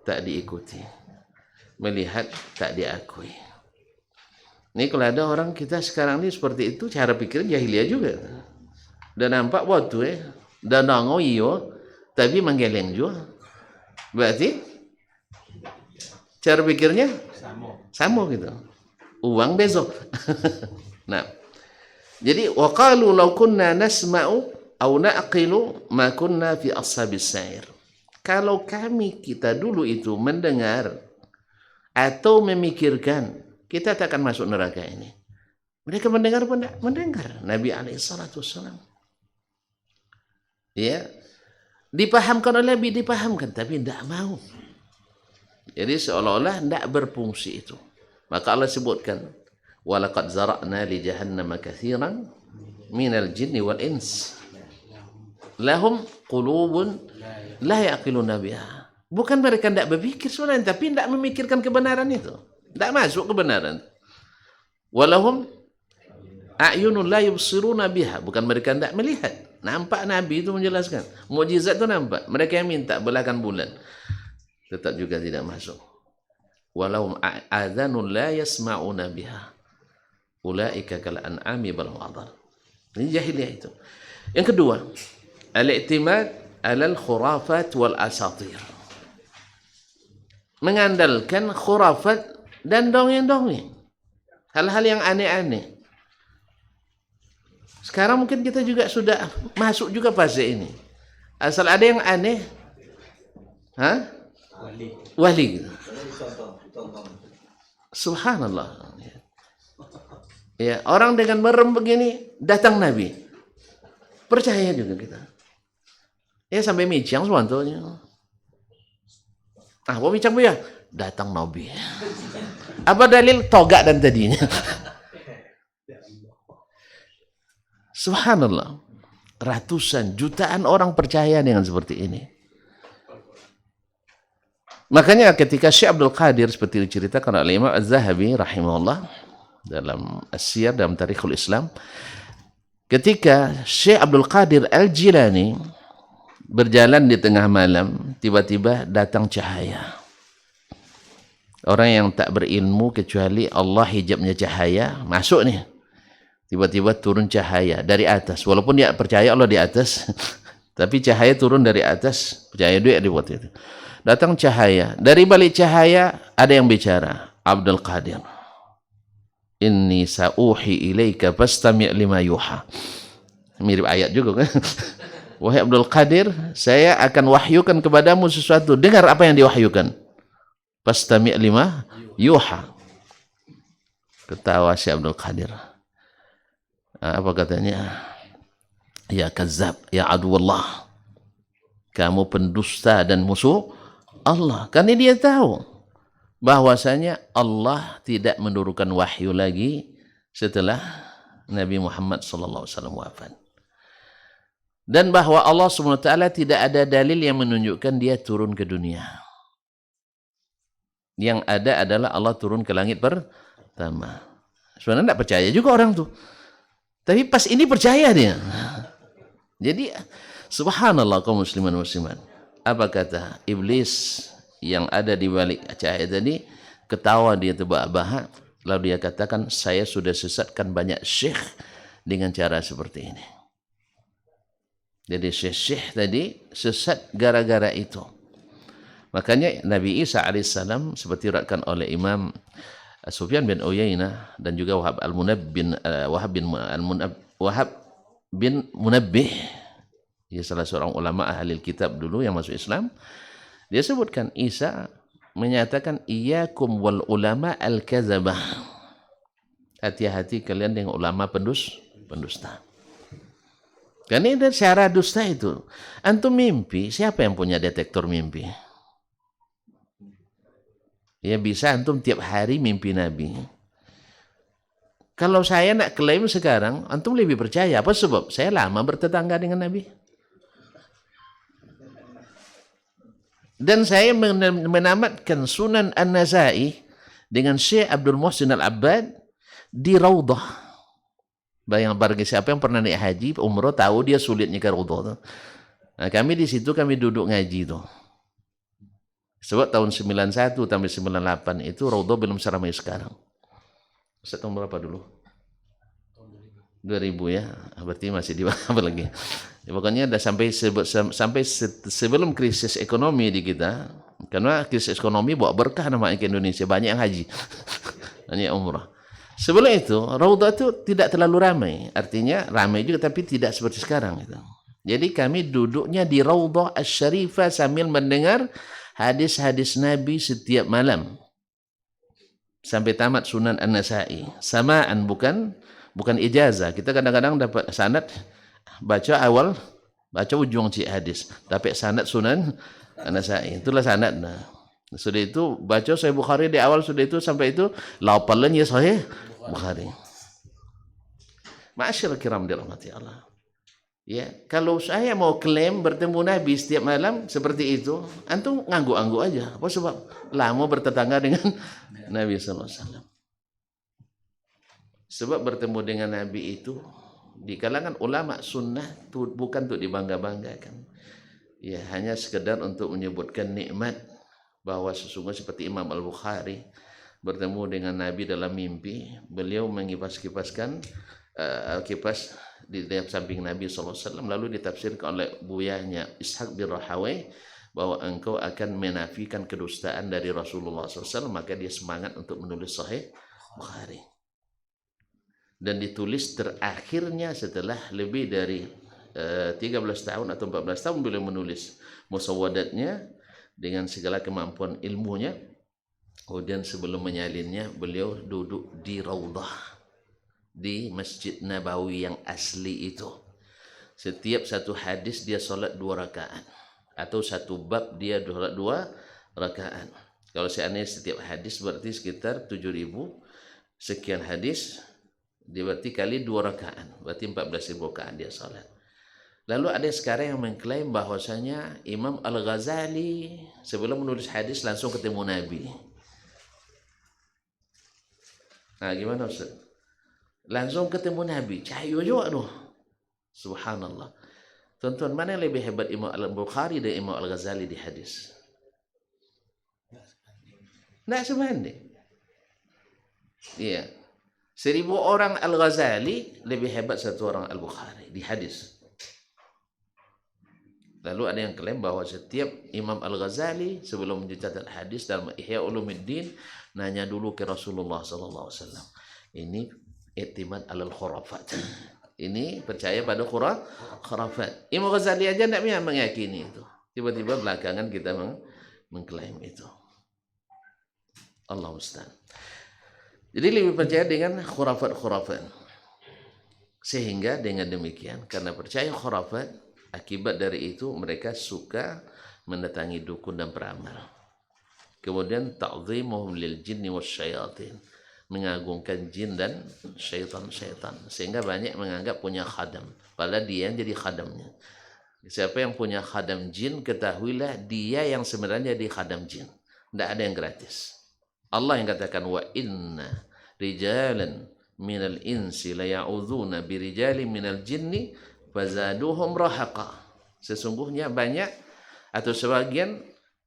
tak diikuti, melihat tak diakui. Ini kalau ada orang kita sekarang ini seperti itu, cara pikir jahiliyah juga. Dan nampak waktu dan nongol iyo, tapi menggeleng juga. Berarti cara pikirnya sama gitu. Uang besok. Nah, jadi waqalu law kunna nasma'u aw na'qilu ma kunna fi ashabis sa'ir. Kalau kita dulu itu mendengar atau memikirkan, kita tak akan masuk neraka ini. Mereka mendengar pun tidak mendengar Nabi alaihi salatu wassalam. Ya. Dipahamkan oleh Nabi, dipahamkan tapi tidak mau. Jadi seolah-olah tidak berfungsi itu. Maka Allah sebutkan walaqad zara'na li jahannama katsiran minal jinni wal ins lahum qulubun la yaqiluna biha. Bukan mereka tidak berpikir sebenarnya, tapi tidak memikirkan kebenaran itu, tidak masuk kebenaran. Walahum a'yunun la yubsiruna biha, bukan mereka tidak melihat. Nampak Nabi itu menjelaskan, mukjizat itu nampak. Mereka yang minta belahkan bulan, tetap juga tidak masuk. Walahum a'dhanun la yasma'una biha, ulaika kal an'ami bal hum adall. Ini jahiliyah itu. Yang kedua, al-i'timad 'alal khurafat wal asatir. Mengandalkan khurafat dan dongeng-dongeng, hal-hal yang aneh-aneh. Sekarang mungkin kita juga sudah masuk juga fase ini. Asal ada yang aneh, wali. Subhanallah. Ya, orang dengan merem begini datang Nabi, percaya juga kita. Ya sampai micang semuanya. Apa bincang ya? Datang Nabi. Apa dalil? Togak dan tadinya. Subhanallah. Ratusan, jutaan orang percaya dengan seperti ini. Makanya ketika Syekh Abdul Qadir seperti diceritakan oleh Imam Az-Zahabi rahimahullah dalam As-Siyar dalam Tarikhul Islam, ketika Syekh Abdul Qadir Al-Jilani berjalan di tengah malam, tiba-tiba datang cahaya. Orang yang tak berilmu kecuali Allah hijabnya cahaya, masuk nih. Tiba-tiba turun cahaya dari atas. Walaupun dia percaya Allah di atas, tapi cahaya turun dari atas, percaya dia dibuat itu. Datang cahaya. Dari balik cahaya ada yang bicara. Abdul Qadir, inni sa'uhi ilaika fastami' lima yuha. Mirip ayat juga kan. Wahai Abdul Qadir, saya akan wahyukan kepadamu sesuatu. Dengar apa yang diwahyukan. Fastami' lima yuha. Ketawa si Abdul Qadir. Apa katanya? Ya kazab, ya aduwallah. Kamu pendusta dan musuh Allah. Karena dia tahu bahwasanya Allah tidak menurunkan wahyu lagi setelah Nabi Muhammad sallallahu alaihi wasallam wafat. Dan bahwa Allah SWT tidak ada dalil yang menunjukkan dia turun ke dunia. Yang ada adalah Allah turun ke langit pertama. Sebenarnya tidak percaya juga orang tuh. Tapi pas ini percaya dia. Jadi subhanallah kaum musliman muslimat. Apa kata iblis yang ada di balik cahaya tadi? Ketawa dia terbahak-bahak. Lalu dia katakan, saya sudah sesatkan banyak syekh dengan cara seperti ini. Jadi syekh tadi sesat gara-gara itu. Makanya Nabi Isa alaihissalam seperti diriwayatkan oleh Imam Sufyan bin Uyainah dan juga Wahab bin Munabbih, dia salah seorang ulama ahli kitab dulu yang masuk Islam. Dia sebutkan Isa menyatakan iyyakum wal ulama al-kadzabah. Hati-hati kalian dengan ulama pendusta. Karena ini cara dusta itu. Antum mimpi, siapa yang punya detektor mimpi? Ya bisa antum tiap hari mimpi Nabi. Kalau saya nak klaim sekarang, antum lebih percaya. Apa sebab? Saya lama bertetangga dengan Nabi. Dan saya menamatkan Sunan An-Nasai dengan Syekh Abdul Muhsin Al-Abbad di Raudhah. Bagi siapa yang pernah naik haji, umroh, tahu dia sulitnya ke Raudhah. Nah, kami di situ kami duduk ngaji tuh. Sebab tahun 91 sampai 98 itu Raudhah belum seramai sekarang. Ustaz tahun berapa dulu? 2000 ya. Berarti masih di apa lagi? Ya, pokoknya ada sampai sebelum krisis ekonomi di kita. Karena krisis ekonomi bawa berkah namanya ke Indonesia, banyak yang haji. Banyak umrah. Sebelum itu, Raudhah itu tidak terlalu ramai. Artinya ramai juga tapi tidak seperti sekarang. Gitu. Jadi kami duduknya di Raudhah Asy-Syarifah sambil mendengar hadis-hadis Nabi setiap malam. Sampai tamat Sunan An-Nasai. Samaan bukan ijazah. Kita kadang-kadang dapat sanad, baca awal, baca ujung hadis. Dapat sanad Sunan An-Nasai. Itulah sanad. Sudah itu baca Sahih Bukhari di awal, sudah itu sampai itu lapalan ya Sahih Bukhari. Ma'asyiral kiram dirahmati Allah. Ya, kalau saya mau klaim bertemu Nabi setiap malam seperti itu, antum ngangguk-ngangguk aja. Apa sebab? Lama bertetangga dengan Nabi sallallahu alaihi wasallam. Sebab bertemu dengan Nabi itu di kalangan ulama sunnah itu bukan untuk dibangga-banggakan. Ya, hanya sekedar untuk menyebutkan nikmat bahwa sesungguhnya seperti Imam Al-Bukhari bertemu dengan Nabi dalam mimpi, beliau mengipas-kipaskan kipas di samping Nabi SAW, lalu ditafsirkan oleh buyahnya Ishaq bin Rahawai bahwa engkau akan menafikan kedustaan dari Rasulullah SAW, maka dia semangat untuk menulis Sahih Bukhari. Dan ditulis terakhirnya setelah lebih dari 13 tahun atau 14 tahun beliau menulis musawwadatnya dengan segala kemampuan ilmunya. Kemudian sebelum menyalinnya beliau duduk di Raudhah, di Masjid Nabawi yang asli itu. Setiap satu hadis dia solat 2 rakaat, atau satu bab dia solat 2 rakaat. Kalau seandainya setiap hadis berarti sekitar 7.000 sekian hadis, dia berarti kali 2 rakaat, berarti 14.000 rakaat dia solat. Lalu ada sekarang yang mengklaim bahwasanya Imam Al-Ghazali sebelum menulis hadis langsung ketemu Nabi. Nah, gimana Ustaz? Langsung ketemu Nabi, cahaya juga tuh. Subhanallah. Tuan-tuan, mana yang lebih hebat, Imam Al-Bukhari dan Imam Al-Ghazali di hadis? Tidak sebanding. Iya. 1.000 orang Al-Ghazali lebih hebat 1 orang Al-Bukhari di hadis. Lalu ada yang klaim bahwa setiap Imam Al-Ghazali sebelum mencatat hadis dalam Ihya Ulumuddin nanya dulu ke Rasulullah SAW. Ini i'timad alal khurafat. Ini percaya pada khurafat. Imam Ghazali aja tidak meyakini itu. Tiba-tiba belakangan kita mengklaim itu. Allah musta'an. Jadi lebih percaya dengan khurafat-khurafat. Sehingga dengan demikian, karena percaya khurafat, akibat dari itu mereka suka mendatangi dukun dan peramal. Kemudian ta'zimuhum lil jinni wasyayatin, mengagungkan jin dan syaitan-syaitan, sehingga banyak menganggap punya khadam, padahal dia yang jadi khadamnya. Siapa yang punya khadam jin, ketahuilah dia yang sebenarnya jadi khadam jin. Tidak ada yang gratis. Allah yang katakan wa inna rijalan minal insi la ya'udzuuna birijalin minal jinni fazaduhum rahaqa. Sesungguhnya banyak atau sebagian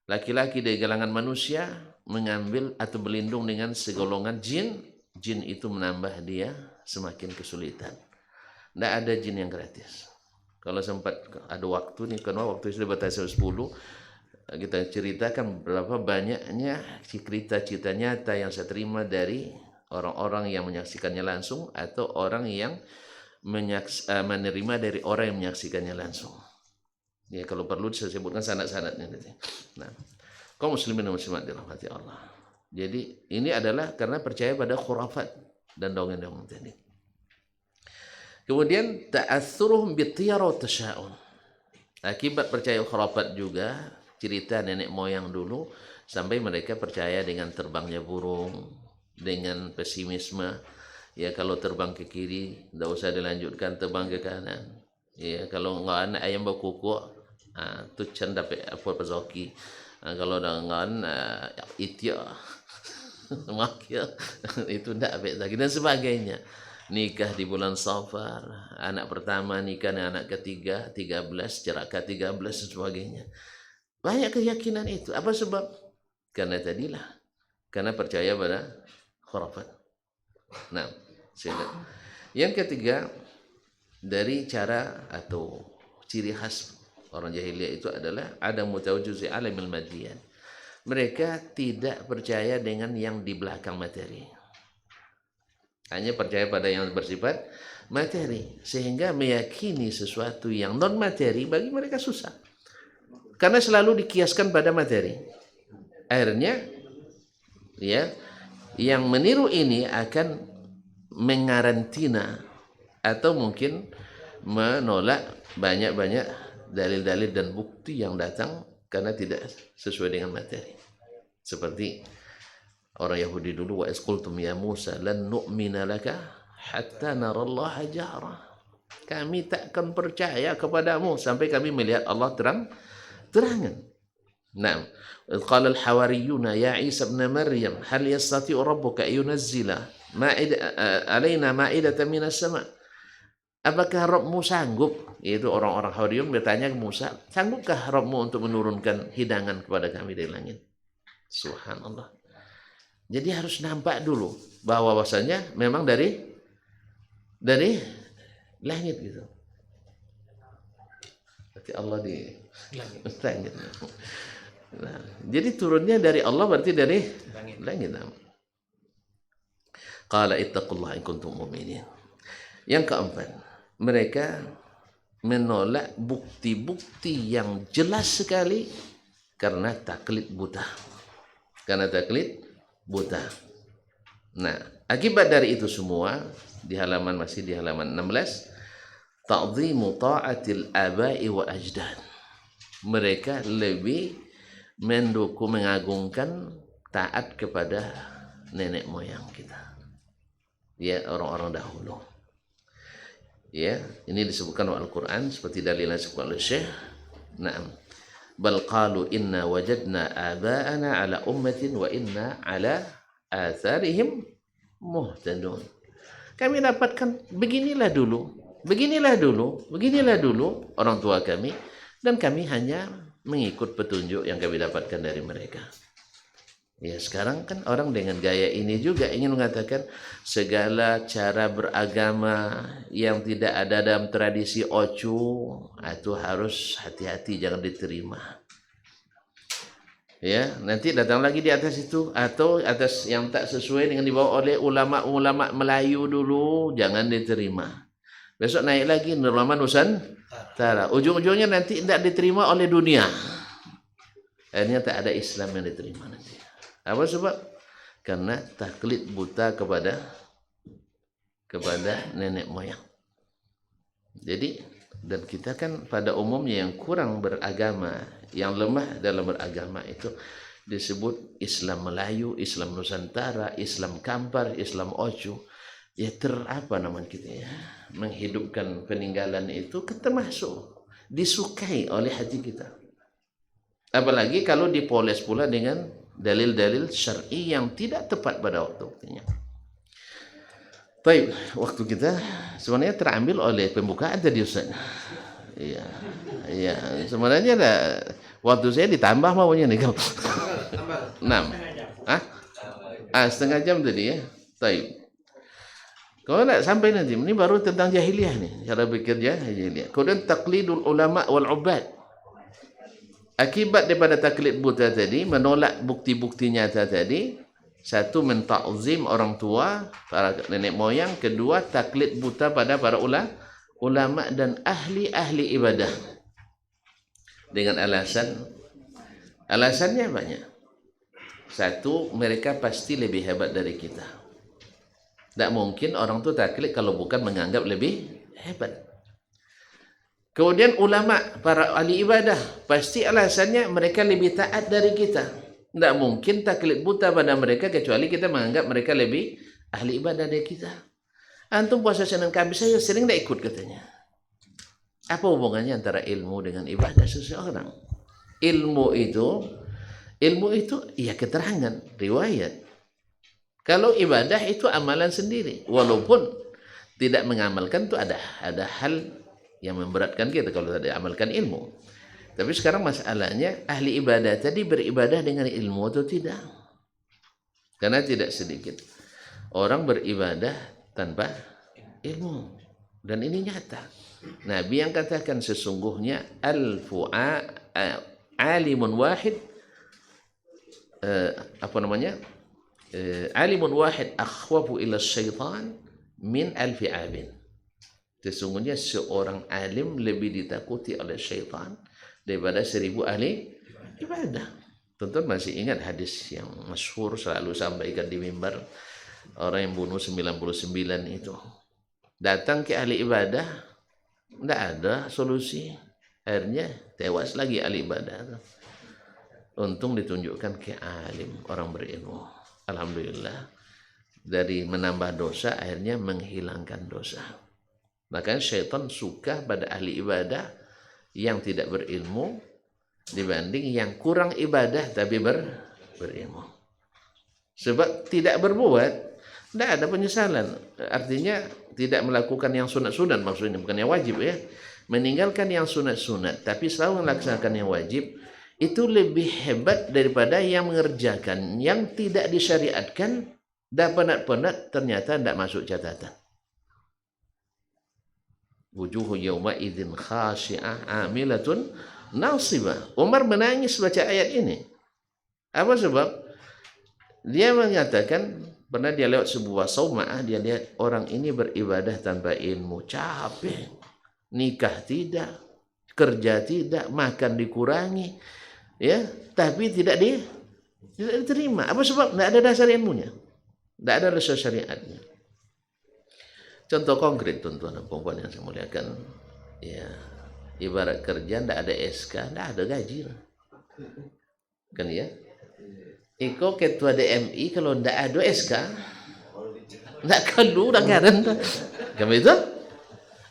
laki-laki dari kalangan manusia mengambil atau berlindung dengan segolongan jin. Jin itu menambah dia semakin kesulitan. Tidak ada jin yang gratis. Kalau sempat ada waktu nih, karena waktu sudah batas 10, kita ceritakan berapa banyaknya cerita-cerita nyata yang saya terima dari orang-orang yang menyaksikannya langsung atau orang yang menerima dari orang yang menyaksikannya langsung. Ya, kalau perlu saya sebutkan sanad-sanadnya nanti. Nah, kaum muslimin dan muslimat dirahmati Allah. Jadi ini adalah karena percaya pada khurafat dan dongeng-dongeng tadi. Kemudian ta'atsuruhum bitiyara wa tasya'un. Akibat percaya khurafat juga cerita nenek moyang dulu sampai mereka percaya dengan terbangnya burung, dengan pesimisme. Ya, kalau terbang ke kiri tidak usah dilanjutkan, terbang ke kanan. Ya, kalau nggak anak ayam berkuku, tucan dapat apa pezoki. Kalau dengan itu makia itu tidak baik lagi dan sebagainya. Nikah di bulan Safar, anak pertama nikah dengan anak ketiga 13, jarak ke 13 dan sebagainya. Banyak keyakinan itu. Apa sebab? Karena tadilah, karena percaya pada khurafat. Nah, yang ketiga dari cara atau ciri khas orang jahiliyah itu adalah ada mutawajjuzi alamil madiyah. Mereka tidak percaya dengan yang di belakang materi. Hanya percaya pada yang bersifat materi, sehingga meyakini sesuatu yang non materi bagi mereka susah. Karena selalu dikiaskan pada materi. Akhirnya ya, yang meniru ini akan mengarantina atau mungkin menolak banyak-banyak dalil-dalil dan bukti yang datang karena tidak sesuai dengan materi. Seperti Orang Yahudi dulu, wa isqultum ya Musa lan nu'mina laka hatta narallaha jahra. Kami takkan percaya kepadamu sampai kami melihat Allah terangan. Naam. Qala al-hawariyuna ya Isa ibn Maryam hal yastati'u rabbuka yunazzila alaina ma'idatan minas sama'. Apakah Rabbmu sanggup? Itu orang-orang Hawariyun bertanya ke Musa, sanggupkah Rabbmu untuk menurunkan hidangan kepada kami dari langit? Subhanallah. Jadi harus nampak dulu bahwasanya memang dari langit gitu. Berarti Allah di langit. Nah, jadi turunnya dari Allah berarti dari langit. Qala ittaqullaha in kuntum mu'minin. Yang keempat, mereka menolak bukti-bukti yang jelas sekali karena taklid buta. Nah, akibat dari itu semua masih di halaman 16, ta'dhimu ta'atil aba'i wa ajdad. Mereka lebih mengagungkan taat kepada nenek moyang kita. Ya, orang-orang dahulu. Ya, ini disebutkan oleh Al-Qur'an seperti dalil yang disebutkan oleh Syekh. Naam. Bal qalu inna wajadna aba'ana ala ummatin wa inna ala atharihim muhtadun. Kami dapatkan beginilah dulu orang tua kami, dan kami hanya mengikut petunjuk yang kami dapatkan dari mereka. Ya, sekarang kan orang dengan gaya ini juga ingin mengatakan segala cara beragama yang tidak ada dalam tradisi Ocu itu harus hati-hati, jangan diterima. Ya, nanti datang lagi di atas itu, atau atas yang tak sesuai dengan dibawa oleh ulama-ulama Melayu dulu, jangan diterima. Besok naik lagi ulama Nusantara, ujung-ujungnya nanti tidak diterima oleh dunia. Akhirnya tak ada Islam yang diterima nanti. Apa sebab? Karena taklid buta kepada nenek moyang. Jadi, dan kita kan pada umumnya yang kurang beragama, yang lemah dalam beragama itu disebut Islam Melayu, Islam Nusantara, Islam Kampar, Islam Ocu. Ya menghidupkan peninggalan itu termasuk disukai oleh hati kita. Apalagi kalau dipoles pula dengan dalil-dalil syar'i yang tidak tepat pada waktunya. Baik, waktu kita sebenarnya terambil oleh pembukaan tadi Ustaz. Iya. Sebenarnya waktu saya ditambah maunya nih kalau. 6. Setengah jam tadi ya. Baik. Kalau tidak sampai nanti, ini baru tentang jahiliyah nih, cara pikir jahiliyah. Kemudian taklidul ulama wal ubad. Akibat daripada taklid buta tadi, menolak bukti-bukti nyata tadi, satu, menta'zim orang tua, para nenek moyang. Kedua, taklid buta pada para ulama dan ahli ibadah. Dengan alasannya banyak. Satu, mereka pasti lebih hebat dari kita. Tak mungkin orang tu taklid kalau bukan menganggap lebih hebat. Kemudian ulama, para ahli ibadah, pasti alasannya mereka lebih taat dari kita. Tidak mungkin taklid buta pada mereka kecuali kita menganggap mereka lebih ahli ibadah dari kita. Antum puasa Senin Kamis saya sering tidak ikut katanya. Apa hubungannya antara ilmu dengan ibadah seseorang? Ilmu itu ya keterangan, riwayat. Kalau ibadah itu amalan sendiri. Walaupun tidak mengamalkan itu ada hal yang memberatkan kita kalau tidak amalkan ilmu. Tapi sekarang masalahnya ahli ibadah tadi beribadah dengan ilmu atau tidak? Karena tidak sedikit orang beribadah tanpa ilmu, dan ini nyata. Nabi yang katakan sesungguhnya alimun wahid alimun wahid akhwafu ila syaitan min alfi abin. Sesungguhnya seorang alim lebih ditakuti oleh syaitan daripada 1000 ahli ibadah. Tentu masih ingat hadis yang masyhur selalu sampaikan di mimbar, orang yang bunuh 99 itu datang ke ahli ibadah, tidak ada solusi, akhirnya tewas lagi ahli ibadah. Untung ditunjukkan ke alim, orang berilmu. Alhamdulillah, dari menambah dosa akhirnya menghilangkan dosa. Makanya syaitan suka pada ahli ibadah yang tidak berilmu dibanding yang kurang ibadah tapi berilmu. Sebab tidak berbuat, tidak ada penyesalan. Artinya tidak melakukan yang sunat-sunat, maksudnya bukan yang wajib ya. Meninggalkan yang sunat-sunat tapi selalu melaksanakan yang wajib, itu lebih hebat daripada yang mengerjakan yang tidak disyariatkan dan penat-penat ternyata tidak masuk catatan. Wujuhu yawma idzin khashi'ah amilatun nasibah. Umar menangis baca ayat ini. Apa sebab? Dia mengatakan pernah dia lewat sebuah sauma'ah, dia lihat orang ini beribadah tanpa ilmu, capek, nikah tidak, kerja tidak, makan dikurangi, ya, tapi tidak diterima. Apa sebab? Tidak ada dasar ilmunya, tidak ada dasar syariatnya. Contoh konkret tuan-tuan dan puan yang saya muliakan, ya, ibarat kerja tidak ada SK, tidak ada gaji, kan ya? Iko ketua DMI kalau tidak ada SK, tidak keluar anggaran, kan itu?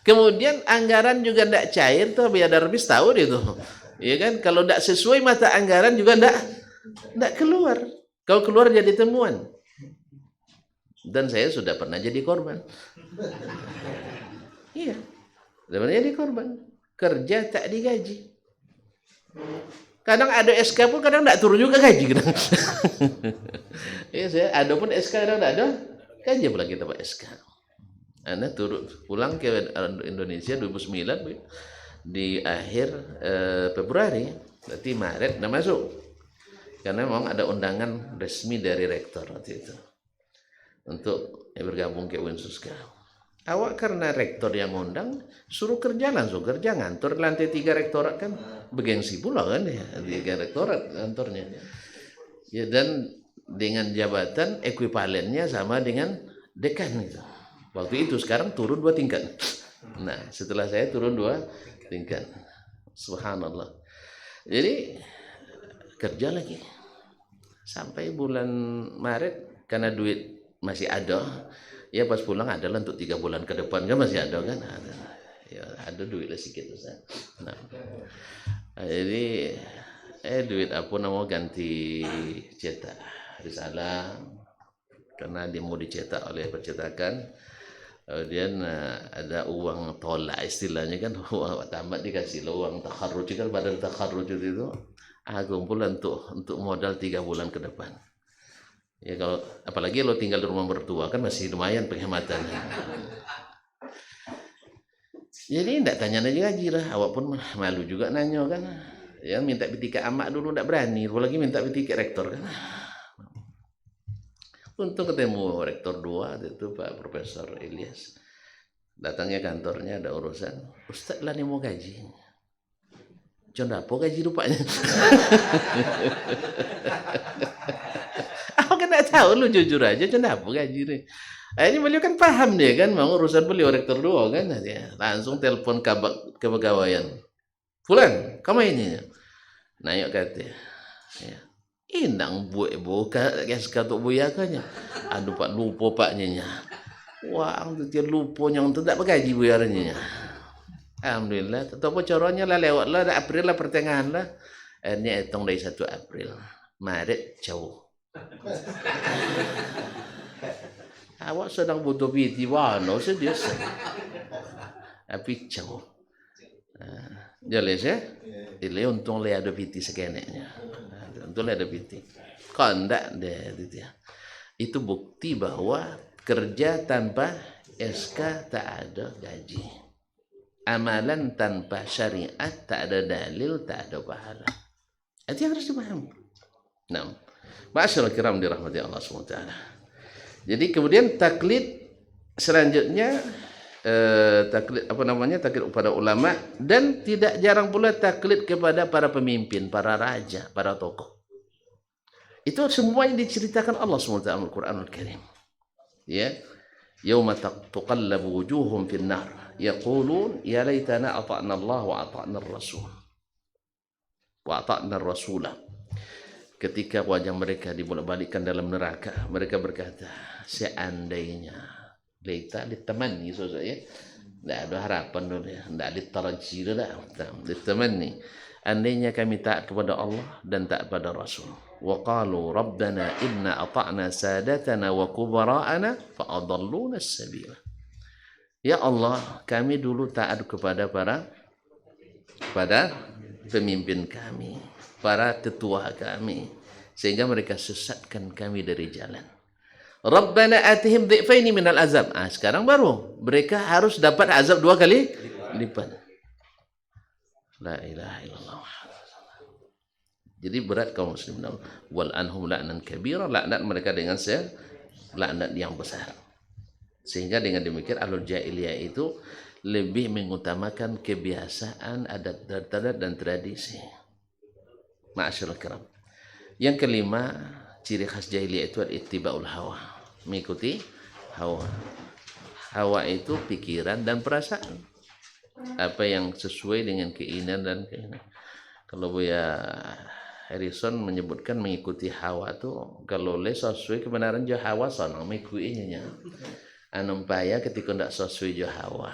Kemudian anggaran juga tidak cair tuh, biar Darwis tahu itu, ya kan? Kalau tidak sesuai mata anggaran juga tidak keluar. Kalau keluar jadi temuan. Dan saya sudah pernah jadi korban. Iya, sudah pernah jadi korban. Kerja tak digaji. Kadang ada SK pun kadang tidak turun juga gaji. Iya, saya ada pun SK kadang tidak ada gaji, apalagi kita Pak SK. Anda turun pulang ke Indonesia 2009 di akhir Februari, berarti Maret udah masuk. Karena memang ada undangan resmi dari rektor waktu itu untuk bergabung ke Winsuska. Awak karena rektor yang undang, suruh kerja langsung kerja, ngantor lantai 3 rektorat kan, bergengsi pula kan ya, 3 rektorat kantornya. Ya, dan dengan jabatan ekuivalennya sama dengan dekan itu. Waktu itu, sekarang turun 2 tingkat. Nah, setelah saya turun 2 tingkat. Subhanallah. Jadi kerja lagi sampai bulan Maret karena duit masih ada, ya pas pulang adalah untuk 3 bulan ke depan kan masih ada kan, ya ada duit lah sedikit. Nah, jadi duit apa mau ganti cetak risalah karena dia mau dicetak oleh percetakan. Kemudian ada uang tolak istilahnya kan, uang tamat dikasih uang takharruj kan, pada takharruj itu kumpulan untuk modal 3 bulan ke depan. Ya kalau apalagi lo tinggal di rumah mertua kan masih lumayan penghematannya. Jadi tidak tanya gaji lah, awak pun malu juga nanya kan. Ya minta pitika amak dulu tidak berani, apalagi minta pitika rektor kan. Untung ketemu rektor 2 itu Pak Profesor Ilyas. Datangnya kantornya ada urusan. Ustaz lah nih mau gaji. Contoh apa gaji rupanya? Aku kan tidak tahu, lu jujur aja, kenapa gaji nih? Ini beliau kan paham dia kan, mau urusan beliau rektor 2 kan, dia langsung telepon ke kepegawaian. Fulan, kamu ini? Nah, yuk kata, ya. Inang buka kata buyakannya. Aduh Pak, lupa paknya. Wah, dia lupa yang tidak bergaji buyarnya. Alhamdulillah, tetapi caranya lah lewat lah, April lah pertengahan lah. Ini hitung dari 1 April, Maret jauh. Awak sedang butuh piti wano sediasa. Tapi jauh. Jelas ya? Ini untung le ada piti sekeneknya. Untung le ada piti. Kondak deh itu ya. Itu bukti bahwa kerja tanpa SK tak ada gaji. Amalan tanpa syariat tak ada dalil, tak ada pahala. Itu yang harus dipahami. Nah, ma'asyiral kiram dirahmati Allah SWT. Jadi kemudian taklid selanjutnya taklid taklid kepada ulama, dan tidak jarang pula taklid kepada para pemimpin, para raja, para tokoh. Itu semuanya diceritakan Allah SWT dalam Al-Qur'anul Karim. Ya. Yauma tuqallabu wujuhum fin nar yaqulun ya laitana ata'na Allah wa ata'na ar-rasul wa ata'na ar-rasulah. ketika wajah mereka dibolak-balikkan dalam neraka, mereka berkata, seandainya leita ditemani saya, tidak ada harapan dulu ya, tidak ada taraji ditemani, andainya kami taat kepada Allah dan taat pada Rasul. Wa qalu rabbana inna ata'na sadatana wa kubara'ana fa adalluna as-sabila. Ya Allah, kami dulu taat kepada pemimpin kami, para tetua kami, sehingga mereka sesatkan kami dari jalan. Rabbana atihim dhi'faini minal azab. Sekarang baru mereka harus dapat azab 2 kali lipat. La ilaha illallah. Jadi berat kaum muslimin. Wal anhum la'nan kabira, laknat mereka dengan laknat yang besar. Sehingga dengan demikian ahlul jahiliyah itu lebih mengutamakan kebiasaan, adat dan tradisi. Ma'asyiral kiram. Yang kelima, ciri khas jahiliyah itu ittiba'ul hawa, mengikuti hawa. Hawa itu pikiran dan perasaan, apa yang sesuai dengan keinginan dan keinginan. Kalau Buya Harrison menyebutkan mengikuti hawa itu kalau le sesuai kebenaran jo hawa sono mengikutinya. Anumpaya ketika ndak sesuai jo hawa.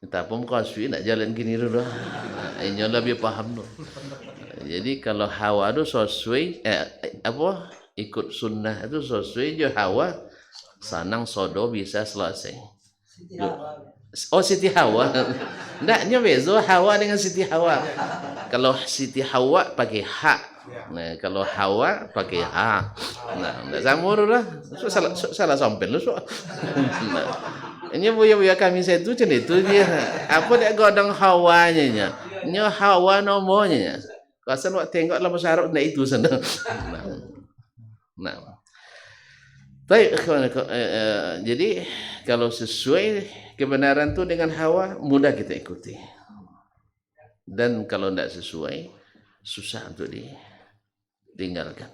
Tapi kalau sesuai ndak jalan gini dulu. Ini lebih paham dulu. Jadi kalau hawa itu sesuai ikut sunnah itu sesuai jo hawa, sanang sodo bisa selesai. Oh, Siti Hawa. Ndaknya bezo Hawa dengan Siti Hawa. Kalau Siti Hawa pakai ha. Nah, kalau Hawa pakai ha. Nah, enggak sama lah. Salah sampai lu. Nah, ini buya kami saya itu itu dia. Apa dia godong Hawanya nya? Nyo Hawa nomonya. Kasan wak tengok lah masyarakat ndak itu sana. Nah. Baik, jadi kalau sesuai kebenaran itu dengan hawa mudah kita ikuti, dan kalau tidak sesuai susah untuk ditinggalkan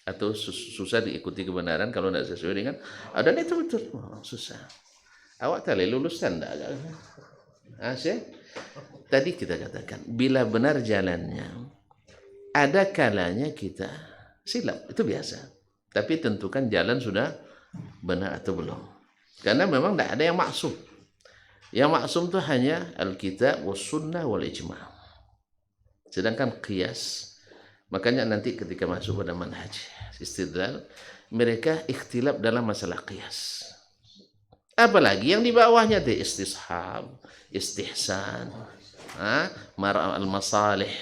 atau susah diikuti kebenaran kalau tidak sesuai dengan dan itu betul susah. Awak tadi lulus tanda tadi kita katakan bila benar jalannya, ada kalanya kita silap, itu biasa. Tapi tentukan jalan sudah benar atau belum. Karena memang tidak ada yang maksum. Yang maksum itu hanya Alkitab, was-sunnah, wal-ijma'. Sedangkan qiyas, makanya nanti ketika masuk pada manhaj istidlal, mereka ikhtilaf dalam masalah qiyas. Apalagi yang di bawahnya itu istishab, istihsan, al-masalih.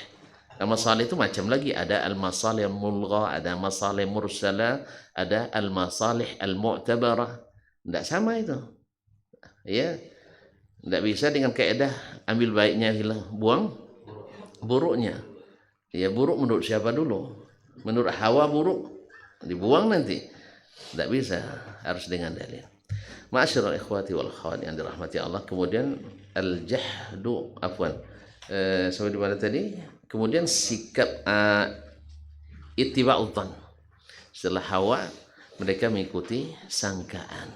Al-masalih itu macam lagi, ada al-masalih mulgha, ada masalih mursala, ada al-masalih al-mu'tabarah. Tidak sama itu. Ya. Tidak bisa dengan kaidah ambil baiknya hilang, buang buruknya. Ya, buruk menurut siapa dulu? Menurut hawa buruk, dibuang nanti. Tidak bisa, harus dengan dalil. Ma'asyiral ikhwati wal akhwat yang dirahmati Allah. Kemudian al-jahdu sampai di mana tadi? Kemudian sikap ittiba'ud dhann. Setelah hawa, mereka mengikuti sangkaan,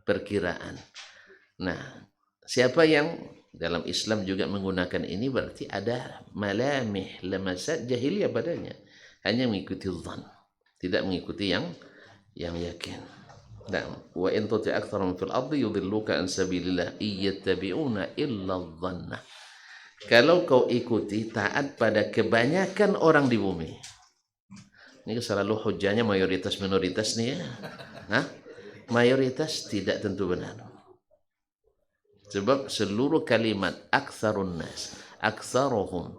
perkiraan. Nah, siapa yang dalam Islam juga menggunakan ini berarti ada malamih lamasat jahiliyah padanya. Hanya mengikuti dhann, tidak mengikuti yang yakin. Nah, wa in tuti' aktsaran fil ardi yudilluka an sabilillah iyattabi'una illa dhanna. Kalau kau ikuti taat pada kebanyakan orang di bumi. Ini selalu hujahnya mayoritas minoritas nih ya. Mayoritas tidak tentu benar. Sebab seluruh kalimat aktsarun nas, aktsaruhum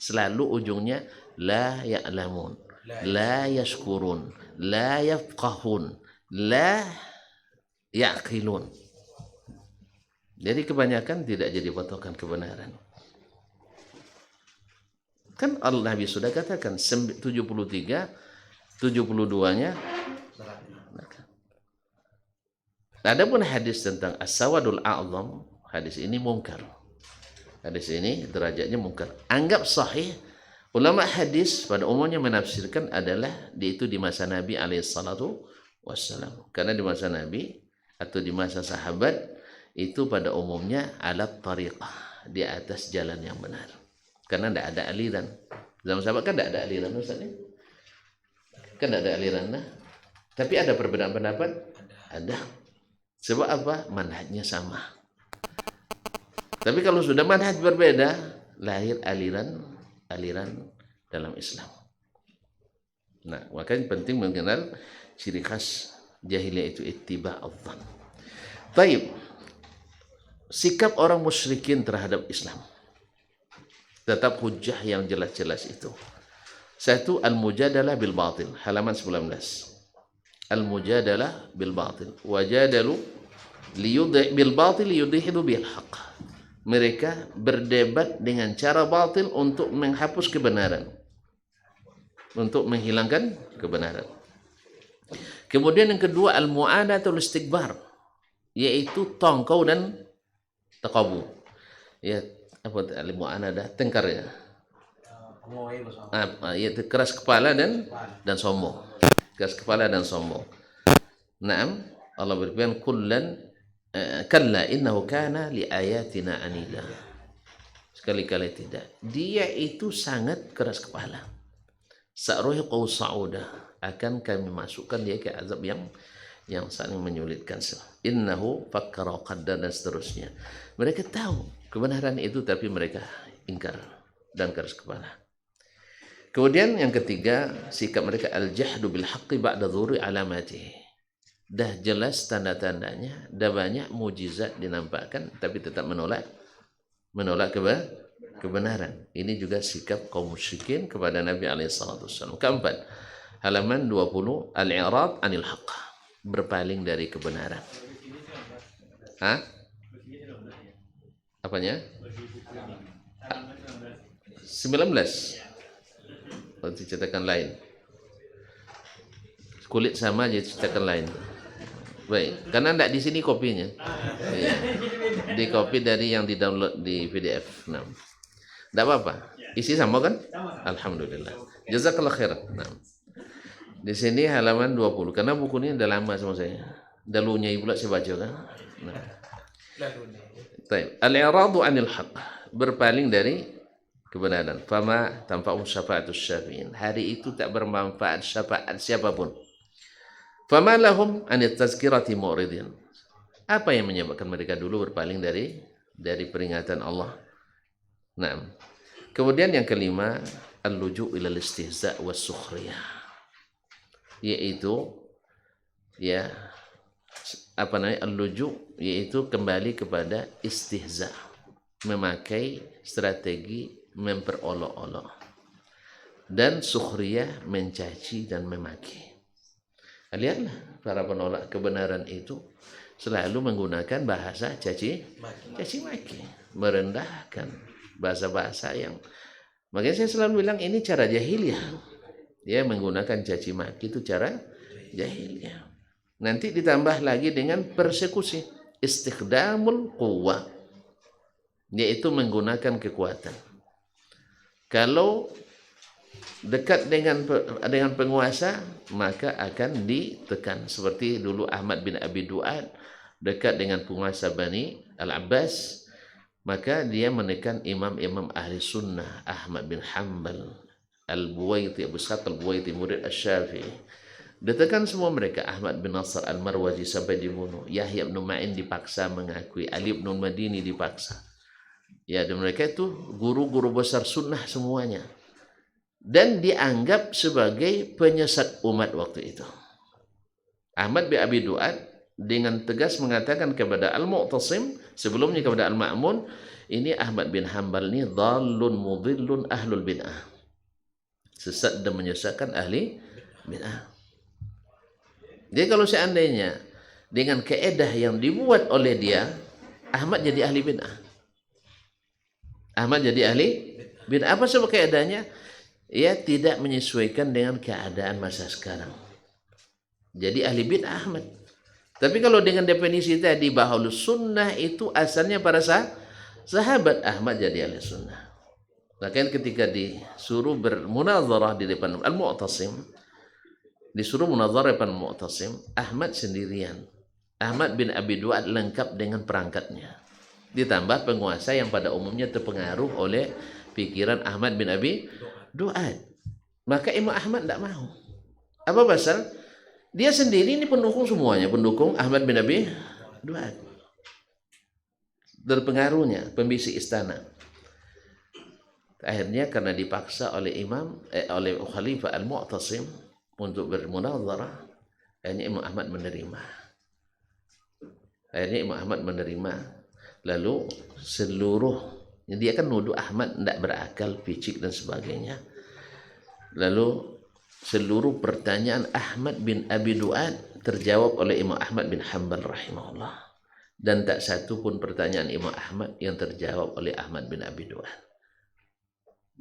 selalu ujungnya la ya'lamun, la yashkurun, la yafqahun, la ya'qilun. Jadi kebanyakan tidak jadi patokan kebenaran. Kan Allah Nabi sudah katakan 73, 72-nya. Adapun hadis tentang as-sawadul a'zam, hadis ini mungkar. Hadis ini derajatnya mungkar. Anggap sahih. Ulama hadis pada umumnya menafsirkan adalah itu di masa Nabi alaihissalatu wassalam. Karena di masa Nabi atau di masa sahabat itu pada umumnya ala tariqah, di atas jalan yang benar. Karena tidak ada aliran. Zaman sahabat kan tidak ada aliran Ustaz. Kan ada aliran nah. Tapi ada perbedaan pendapat? Ada. Sebab apa? Manhajnya sama. Tapi kalau sudah manhaj berbeda, lahir aliran dalam Islam. Nah, makanya penting mengenal ciri khas jahiliyah itu ittiba' adh-dhann. Baik. Sikap orang musyrikin terhadap Islam. Tetap hujjah yang jelas-jelas itu. Satu, al-mujadalah bil batil, halaman 19. Al-mujadalah bil batil. Wajadalu bil batil liyudhidu bil haqq. Mereka berdebat dengan cara batil untuk menghapus kebenaran. Untuk menghilangkan kebenaran. Kemudian yang kedua, al-mu'anatul istikbar, yaitu tongkau dan takabu. Ya, apa al-mu'anadah? Tengkar ya. Yaitu keras kepala dan sombong. Keras kepala dan sombong. Naam, Allah berfirman kullan kalla innahu kana li ayatina anida. Sekali-kali tidak. Dia itu sangat keras kepala. Sa'ruhiqu sa'uda, akan kami masukkan dia ke azab yang saling menyulitkan. Innahu fakkara wa qaddar dan seterusnya. Mereka tahu kebenaran itu tapi mereka ingkar dan keras kepala. Kemudian yang ketiga, sikap mereka al-jahdu bil haqqi ba'da dhuri alamatihi. Dah jelas tanda-tandanya, dah banyak mujizat dinampakkan tapi tetap menolak kebenaran. Ini juga sikap kaum musyrikin kepada Nabi alaihi salatu wasallam. Keempat, halaman 20, al-i'rad anil haqq, berpaling dari kebenaran. Apanya? 19. Nanti cetakan lain. Kulit sama aja cetakan lain. Baik, karena enggak di sini kopinya. Iya. Di copy dari yang di-download di PDF. Nah. Enggak apa-apa. Isi sama kan? Alhamdulillah. Jazakallah khairan. Nah. Di sini halaman 20 karena buku ini udah lama sama saya. Dalunya pula saya baca kan. Nah. Baik, al-i'radu 'anil haqq, berpaling dari kebenaran. Fama tanfa'u syafa'atus syafi'in. Hari itu tak bermanfaat syafaat siapapun. Fama lahum anit tazkirati mu'ridin. Apa yang menyebabkan mereka dulu berpaling dari peringatan Allah? Nah. Kemudian yang kelima, al-luju' ila al-istihza' was sukhriyah. Yaitu al-luju' yaitu kembali kepada istihza', memakai strategi memperolok-olok, dan sukhriyah, mencaci dan memaki. Lihatlah para penolak kebenaran itu selalu menggunakan bahasa caci maki, merendahkan, bahasa-bahasa yang, makanya saya selalu bilang ini cara jahiliyah. Dia menggunakan caci maki itu cara jahiliyah. Nanti ditambah lagi dengan persekusi, istikhdamul quwwah, yaitu menggunakan kekuatan. Kalau dekat dengan penguasa, maka akan ditekan. Seperti dulu Ahmad bin Abi Du'ad dekat dengan penguasa Bani Al-Abbas, maka dia menekan imam-imam ahli sunnah, Ahmad bin Hanbal, Al-Buwaiti, Abu Ishaq Al-Buwaiti, murid Asy-Syafi'i. Ditekan semua mereka. Ahmad bin Nasr Al-Marwazi sampai dibunuh. Yahya bin Ma'in dipaksa mengakui. Ali bin Madini dipaksa. Ya, dan mereka itu guru-guru besar sunnah semuanya. Dan dianggap sebagai penyesat umat waktu itu. Ahmad bin Abi Du'ad dengan tegas mengatakan kepada Al-Mu'tasim, sebelumnya kepada Al-Ma'mun, ini Ahmad bin Hanbal ini dhallun mudhillun ahlul bid'ah. Sesat dan menyesatkan ahli bid'ah. Jadi kalau seandainya dengan keedah yang dibuat oleh dia, Ahmad jadi ahli bid'ah. Ahmad jadi ahli bid'ah. Apa sebab keedahnya? Ia tidak menyesuaikan dengan keadaan masa sekarang. Jadi ahli bid'ah Ahmad. Tapi kalau dengan definisi tadi bahwa sunnah itu asalnya para sahabat, Ahmad jadi ahli sunnah. Bahkan ketika disuruh bermunazarah di depan Al-Mu'tasim, disuruh munazarah di depan Al-Mu'tasim, Ahmad sendirian. Ahmad bin Abi Du'ad lengkap dengan perangkatnya. Ditambah penguasa yang pada umumnya terpengaruh oleh pikiran Ahmad bin Abi Du'ad. Maka Imam Ahmad tidak mau. Apa pasal? Dia sendiri ini pendukung semuanya, pendukung Ahmad bin Abi Duat. Terpengaruhnya, pembisik istana. Akhirnya karena dipaksa oleh oleh Khalifah Al-Mu'tasim untuk bermunadharah, akhirnya Imam Ahmad menerima. Lalu dia kan nuduh Ahmad tidak berakal, picik dan sebagainya. Lalu seluruh pertanyaan Ahmad bin Abi Duat terjawab oleh Imam Ahmad bin Hanbal rahimahullah. Dan tak satu pun pertanyaan Imam Ahmad yang terjawab oleh Ahmad bin Abi Duat.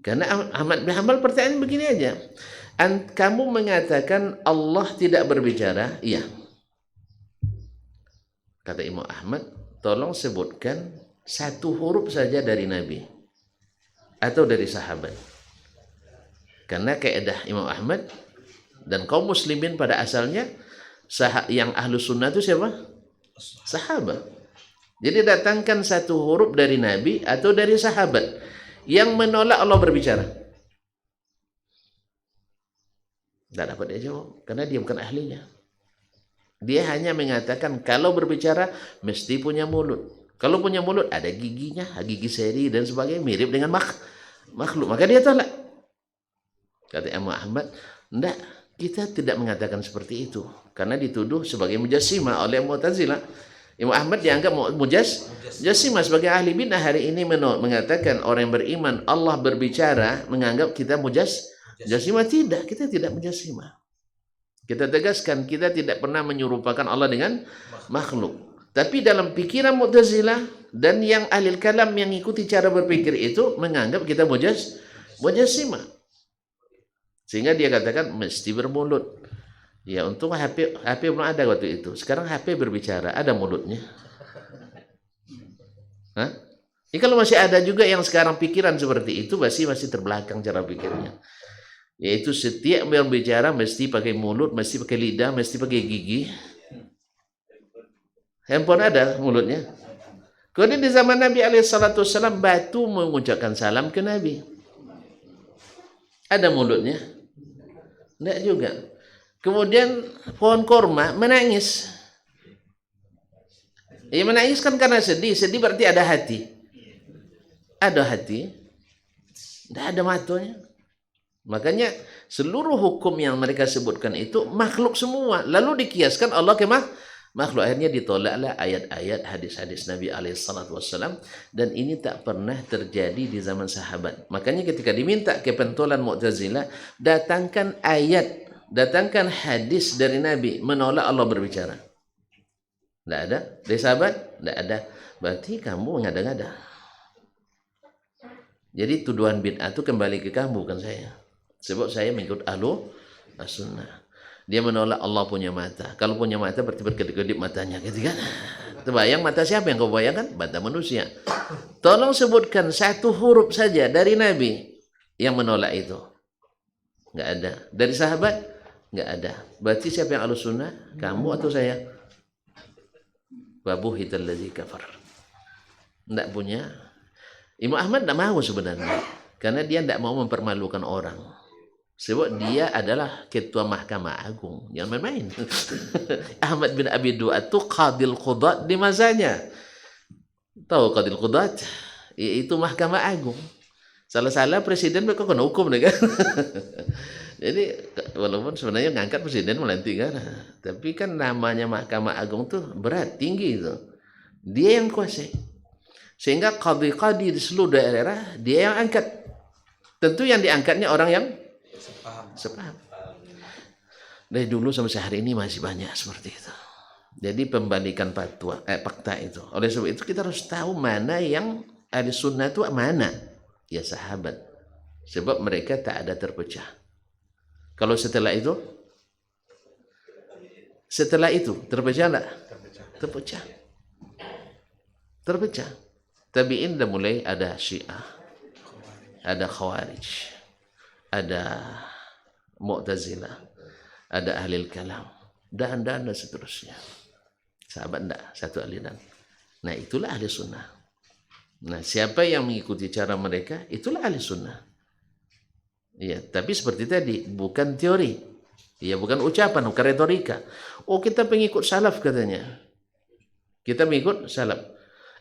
Karena Ahmad bin Hanbal pertanyaan begini aja. Kamu mengatakan Allah tidak berbicara? Iya. Kata Imam Ahmad, tolong sebutkan satu huruf saja dari Nabi atau dari sahabat. Karena kaidah Imam Ahmad dan kaum muslimin pada asalnya yang ahlu sunnah itu siapa? Sahabat. Jadi datangkan satu huruf dari Nabi atau dari sahabat yang menolak Allah berbicara. Tidak dapat dia jawab karena dia bukan ahlinya. Dia hanya mengatakan kalau berbicara mesti punya mulut. Kalau punya mulut ada giginya, gigi seri dan sebagainya, mirip dengan makhluk. Maka dia tolak. Kata Imam Ahmad, enggak, kita tidak mengatakan seperti itu. Karena dituduh sebagai mujassimah oleh Mu'tazilah. Imam Ahmad dianggap mujassimah sebagai ahli bid'ah hari ini mengatakan orang yang beriman Allah berbicara, menganggap kita mujassimah. Tidak, kita tidak mujassimah. Kita tegaskan kita tidak pernah menyerupakan Allah dengan makhluk. Tapi dalam pikiran Mu'tazilah dan yang ahli kalam yang ikuti cara berpikir itu menganggap kita mujassimah. Sehingga dia katakan mesti bermulut. Ya untung HP belum ada waktu itu. Sekarang HP berbicara, ada mulutnya. Hah? Ini kalau masih ada juga yang sekarang pikiran seperti itu, masih terbelakang cara pikirnya. Yaitu setiap berbicara mesti pakai mulut, mesti pakai lidah, mesti pakai gigi. Handphone ada mulutnya. Kemudian di zaman Nabi SAW batu mengucapkan salam ke Nabi. Ada mulutnya? Tidak juga. Kemudian pohon korma menangis. Ya menangis kan karena sedih. Sedih berarti ada hati. Ada hati. Tidak ada matanya. Makanya seluruh hukum yang mereka sebutkan itu makhluk semua. Lalu dikiaskan Allah ke makhluk. Akhirnya ditolaklah ayat-ayat hadis-hadis Nabi SAW. Dan ini tak pernah terjadi di zaman sahabat. Makanya ketika diminta kepentolan Mu'tazilah, datangkan ayat, datangkan hadis dari Nabi menolak Allah berbicara. Tidak ada. Dari sahabat? Tidak ada. Berarti kamu mengada-ngada. Jadi tuduhan bid'ah itu kembali ke kamu, bukan saya. Sebab saya mengikut ahlu sunnah. Dia menolak Allah punya mata. Kalau punya mata berarti berkedip-kedip matanya, gitu kan? Terbayang mata siapa yang kau bayangkan? Mata manusia. Tolong sebutkan satu huruf saja dari Nabi yang menolak itu. Enggak ada. Dari sahabat? Enggak ada. Berarti siapa yang ahlu sunnah? Kamu atau saya? Wabuhital ladzi kafar. Enggak punya. Imam Ahmad tidak mau sebenarnya. Karena dia tidak mau mempermalukan orang. Sebab dia adalah ketua Mahkamah Agung. Jangan main-main. Ahmad bin Abi Duat itu Qadil Qudat di masanya. Tahu Qadil Qudat? Itu Mahkamah Agung. Salah-salah presiden mereka kena hukum kan. Jadi walaupun sebenarnya ngangkat presiden melantik kan. Tapi kan namanya Mahkamah Agung tuh berat, tinggi itu. Dia yang kuasai. Sehingga qadi-qadi di seluruh daerah dia yang angkat. Tentu yang diangkatnya orang yang sepaham. Dari dulu sampai hari ini masih banyak seperti itu. Jadi pembalikan fakta itu. Oleh sebab itu kita harus tahu mana yang ahli sunnah itu mana. Ya sahabat. Sebab mereka tak ada terpecah. Kalau setelah itu terpecah enggak? Terpecah. Tabi'in dah mulai ada Syiah, ada Khawarij, ada Mu'tazilah, ada Ahlul Kalam, dan seterusnya. Sahabat enggak, satu aliran. Nah, itulah ahli sunnah. Nah, siapa yang mengikuti cara mereka, itulah ahli sunnah. Ya, tapi seperti tadi, bukan teori. Ya bukan ucapan, bukan retorika. Oh kita pengikut salaf katanya. Kita mengikut salaf.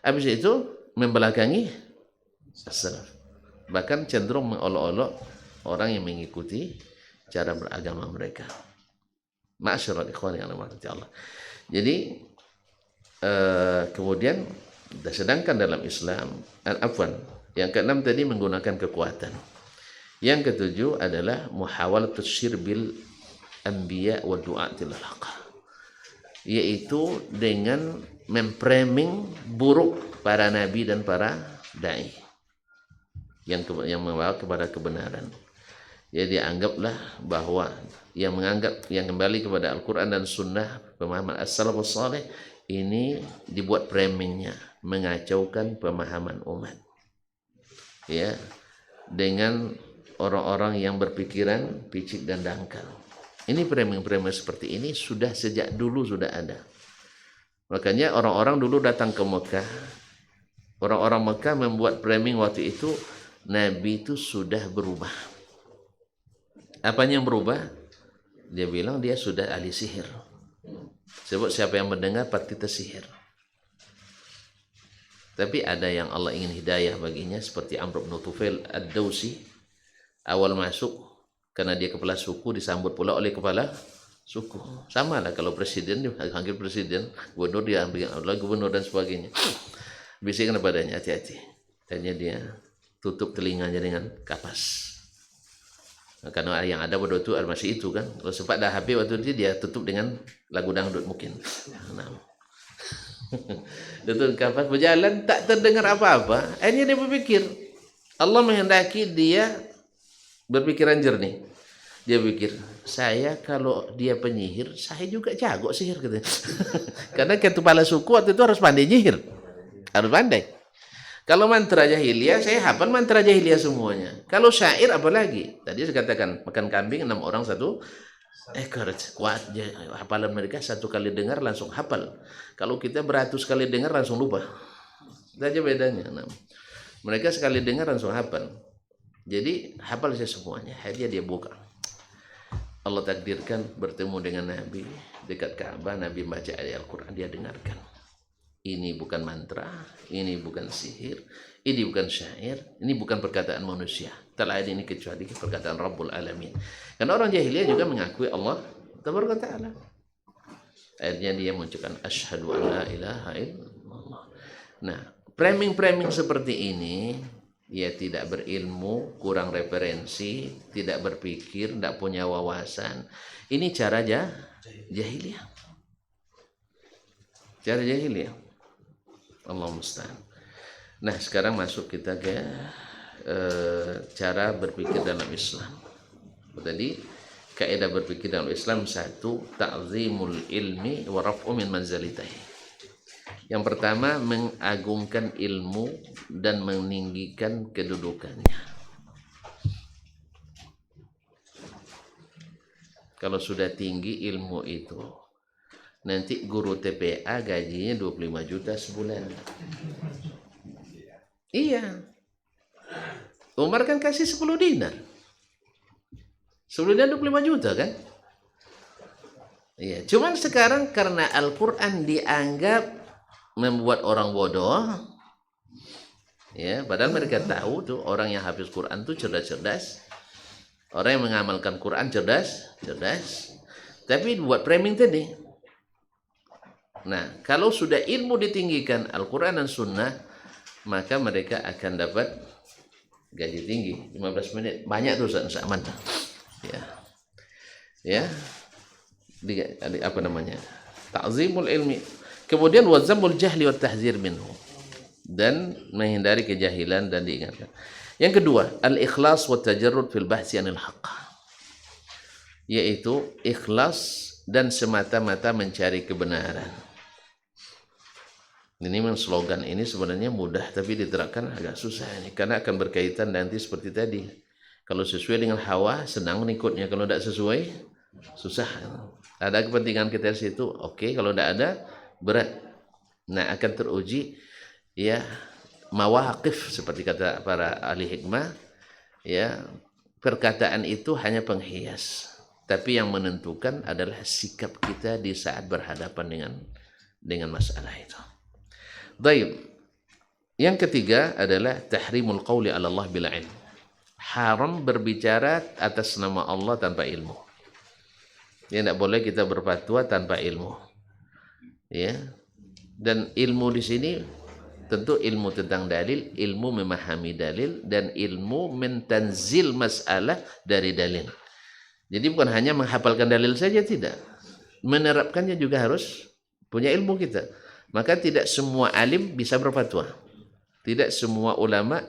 Habis itu membelakangi salaf. Bahkan cenderung mengolok-olok orang yang mengikuti cara beragama mereka. Ma'asyiral ikhwan yang dirahmati Allah. Jadi kemudian sedangkan dalam Islam, yang keenam tadi menggunakan kekuatan. Yang ketujuh adalah muhawalatus syirbil anbiya wa du'atil haqq, yaitu dengan memframing buruk para nabi dan para dai yang membawa kepada kebenaran. Jadi anggaplah bahwa yang kembali kepada Al-Quran dan Sunnah pemahaman as-salafus saleh ini dibuat framingnya mengacaukan pemahaman umat, ya, dengan orang-orang yang berpikiran picik dan dangkal. Ini framing-framing seperti ini sudah sejak dulu sudah ada. Makanya orang-orang dulu datang ke Mekah, orang-orang Mekah membuat framing waktu itu Nabi itu sudah berubah. Apanya yang berubah? Dia bilang dia sudah ahli sihir. Sebab siapa yang mendengar pasti tersihir. Tapi ada yang Allah ingin hidayah baginya, seperti Amr bin Tufail ad-Dawsi. Awal masuk, karena dia kepala suku, disambut pula oleh kepala suku. Sama lah kalau presiden dipanggil presiden, gubernur dia ambil oleh gubernur dan sebagainya. Bisikkan kepadanya, hati-hati. Akhirnya dia tutup telinganya dengan kapas. Nah, karena yang ada pada itu masih itu kan. Kalau sempat dah habis waktu itu dia tutup dengan lagu dangdut mungkin. Nah. Tutup kapas, berjalan tak terdengar apa-apa. Akhirnya dia berpikir, Allah menghendaki dia berpikiran jernih. Dia pikir, saya kalau dia penyihir, saya juga jago sihir katanya. Karena kepala suku waktu itu harus pandai nyihir. Harus pandai. Kalau mantra jahiliyah, saya hafal mantra jahiliyah semuanya. Kalau syair apalagi? Tadi saya katakan, makan kambing 6 orang 1 ekor. Kuat hafalan mereka, 1 kali dengar langsung hafal. Kalau kita beratus kali dengar langsung lupa. Itu aja bedanya. Nah, mereka sekali dengar langsung hafal. Jadi hafal saya semuanya. Akhirnya dia buka. Allah takdirkan bertemu dengan Nabi dekat Ka'bah. Nabi baca ayat Al-Quran, dia dengarkan. Ini bukan mantra, ini bukan sihir, ini bukan syair, ini bukan perkataan manusia. Tak lain ini kecuali perkataan Rabbul Alamin. Karena orang jahiliyah juga mengakui Allah Tabaraka Ta'ala. Akhirnya dia mengucapkan asyhadu an la ilaha illallah. Nah, framing-framing seperti ini, ya tidak berilmu, kurang referensi, tidak berpikir, tidak punya wawasan. Ini cara jahiliyah. Cara jahiliyah. Allah musta'an. Nah, sekarang masuk kita ke cara berpikir dalam Islam. Tadi kaidah berpikir dalam Islam, 1, ta'zimul ilmi wa raf'u min manzalitihi. Yang pertama, mengagungkan ilmu dan meninggikan kedudukannya. Kalau sudah tinggi ilmu itu, nanti guru TPA gajinya 25 juta sebulan. Iya. Umar kan kasih 10 dinar. 10 dinar 25 juta kan? Iya. Cuman sekarang karena Al-Quran dianggap membuat orang bodoh, ya, padahal mereka tahu tuh orang yang hafiz Quran tuh cerdas-cerdas. Orang yang mengamalkan Quran cerdas. Tapi buat framing tadi. Nah, kalau sudah ilmu ditinggikan Al-Quran dan Sunnah, maka mereka akan dapat gaji tinggi. 15 menit. Banyak tuh sama. Ya. Apa namanya? Ta'zimul ilmi. Kemudian wazamul jahli wa tahzir minhu. Dan menghindari kejahilan dan diingatkan. Yang kedua, al-ikhlas wa tajarrud fil bahsi anil haqq. Yaitu ikhlas dan semata-mata mencari kebenaran. Ini memang slogan ini sebenarnya mudah, tapi diterapkan agak susah ini, karena akan berkaitan nanti seperti tadi. Kalau sesuai dengan hawa, senang mengikutnya. Kalau tidak sesuai, susah. Ada kepentingan kita di situ, oke. Kalau tidak ada, berat. Nah, akan teruji ya mawaqif, seperti kata para ahli hikmah, ya perkataan itu hanya penghias, tapi yang menentukan adalah sikap kita di saat berhadapan dengan masalah itu. Baik. Yang ketiga adalah tahrimul qawli 'ala Allah bila ilm. Haram berbicara atas nama Allah tanpa ilmu. Ya, tidak boleh kita berfatwa tanpa ilmu. Ya. Dan ilmu di sini tentu ilmu tentang dalil, ilmu memahami dalil, dan ilmu mentanzil masalah dari dalil. Jadi bukan hanya menghafalkan dalil saja, tidak. Menerapkannya juga harus punya ilmu kita. Maka tidak semua alim bisa berfatwa. Tidak semua ulama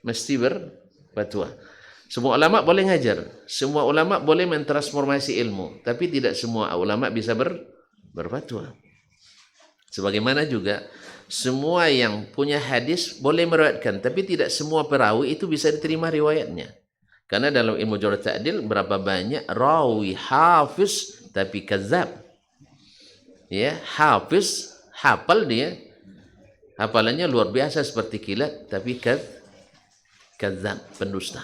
mesti berfatwa. Semua ulama boleh ngajar. Semua ulama boleh mentransformasi ilmu. Tapi tidak semua ulama bisa berfatwa. Sebagaimana juga semua yang punya hadis boleh meriwayatkan. Tapi tidak semua perawi itu bisa diterima riwayatnya. Karena dalam ilmu jarh ta'dil berapa banyak rawi hafiz tapi kadzab. Ya, hafiz hafal dia, hafalannya luar biasa seperti kilat, tapi kadzab, pendusta.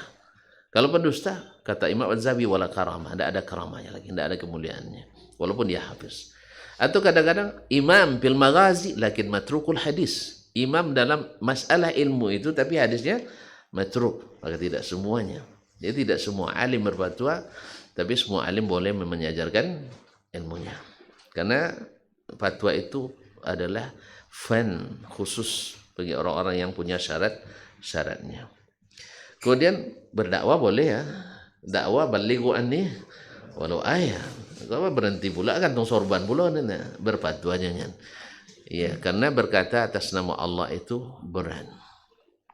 Kalau pendusta, kata Imam Az-Zahabi, wala karamah, tidak ada karamahnya lagi, tidak ada kemuliaannya, walaupun dia hafiz. Atau kadang-kadang imam fil maghazi lakin matrukul hadis, imam dalam masalah ilmu itu tapi hadisnya matruk. Maka tidak semuanya. Jadi tidak semua alim berfatwa, tapi semua alim boleh mengajarkan ilmunya. Karena fatwa itu adalah fan khusus bagi orang-orang yang punya syaratnya. Kemudian berdakwah boleh ya. Dakwah balighu anni walau ayat. Kalau berhenti pula kan tong sorban pula berfatwa jangan. Ya, karena berkata atas nama Allah itu berat.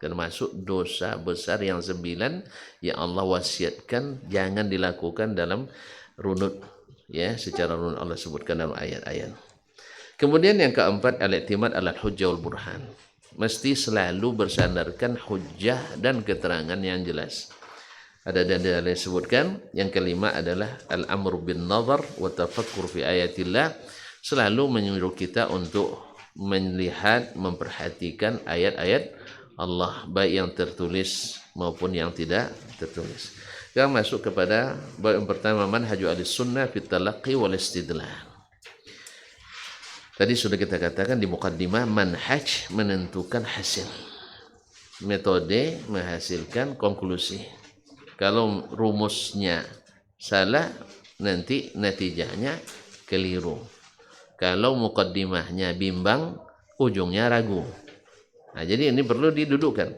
Termasuk dosa besar yang 9 yang Allah wasiatkan jangan dilakukan dalam runut. Ya, secara runut Allah sebutkan dalam ayat-ayat. Kemudian yang keempat, al-i'timad ala hujjah wal burhan. Mesti selalu bersandarkan hujjah dan keterangan yang jelas. Ada dalil yang disebutkan. Yang kelima adalah al-amru bin nazar wa tafakkur fi ayatillah. Selalu menyuruh kita untuk melihat, memperhatikan ayat-ayat Allah, baik yang tertulis maupun yang tidak tertulis. Kita masuk kepada bab yang pertama, manhaju ahli sunnah fi talaqqi wal istidlal. Tadi sudah kita katakan di muqaddimah, manhaj menentukan hasil. Metode menghasilkan konklusi. Kalau rumusnya salah, nanti natijahnya keliru. Kalau muqaddimahnya bimbang, ujungnya ragu. Nah, jadi ini perlu didudukkan.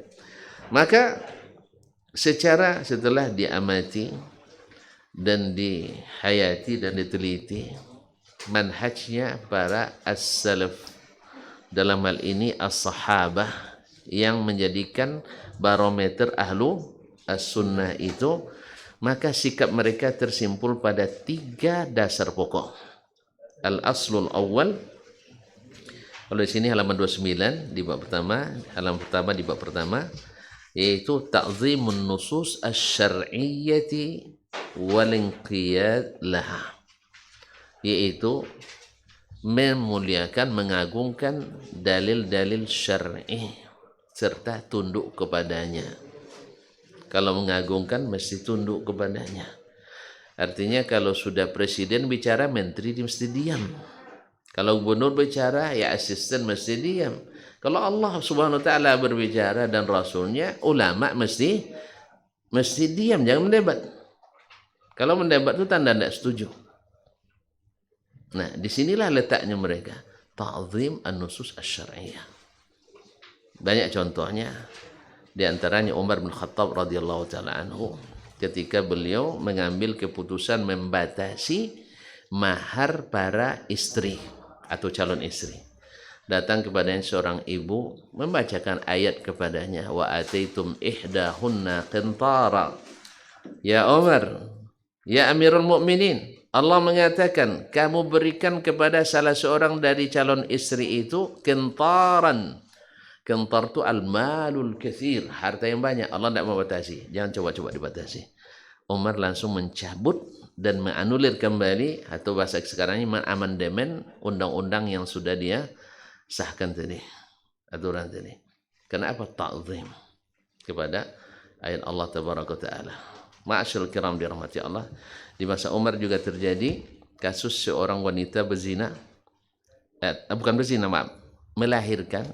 Maka setelah diamati dan dihayati dan diteliti manhajnya para as-salaf, dalam hal ini as-sahabah, yang menjadikan barometer ahlu as-sunnah itu, maka sikap mereka tersimpul pada 3 dasar pokok. Al-aslul awal, kalau di sini halaman 29 di bab pertama, halaman pertama di bab pertama, yaitu ta'zimun nusus asy-syar'iyyati wal inqiyad laha, yaitu memuliakan, mengagungkan dalil-dalil syar'i serta tunduk kepadanya. Kalau mengagungkan mesti tunduk kepadanya. Artinya kalau sudah presiden bicara, menteri mesti diam. Kalau gubernur bicara, ya asisten mesti diam. Kalau Allah Subhanahu wa taala berbicara dan rasulnya, ulama mesti diam, jangan mendebat. Kalau mendebat itu tanda tidak setuju. Nah, disinilah letaknya mereka, ta'zim an-nusus asy-syar'iyyah. Banyak contohnya, di antaranya Umar bin Khattab radhiyallahu taala anhu, ketika beliau mengambil keputusan membatasi mahar para istri atau calon istri. Datang kepadanya seorang ibu, membacakan ayat kepadanya, wa ataitum ihdahunna qintara. Ya Umar, ya Amirul Mukminin, Allah mengatakan kamu berikan kepada salah seorang dari calon istri itu qintaran. Qintar itu al-malul katsir, harta yang banyak. Allah tidak membatasi, jangan coba-coba dibatasi. Umar langsung mencabut dan menganulir kembali, atau bahasa sekarang ini mengamandemen undang-undang yang sudah dia sahkan tadi, aturan tadi. Kenapa? Ta'zim kepada ayat Allah tabaraka taala. Ma'asyiral kiram dirahmati Allah, di masa Umar juga terjadi kasus seorang wanita berzina, bukan berzina, maaf, melahirkan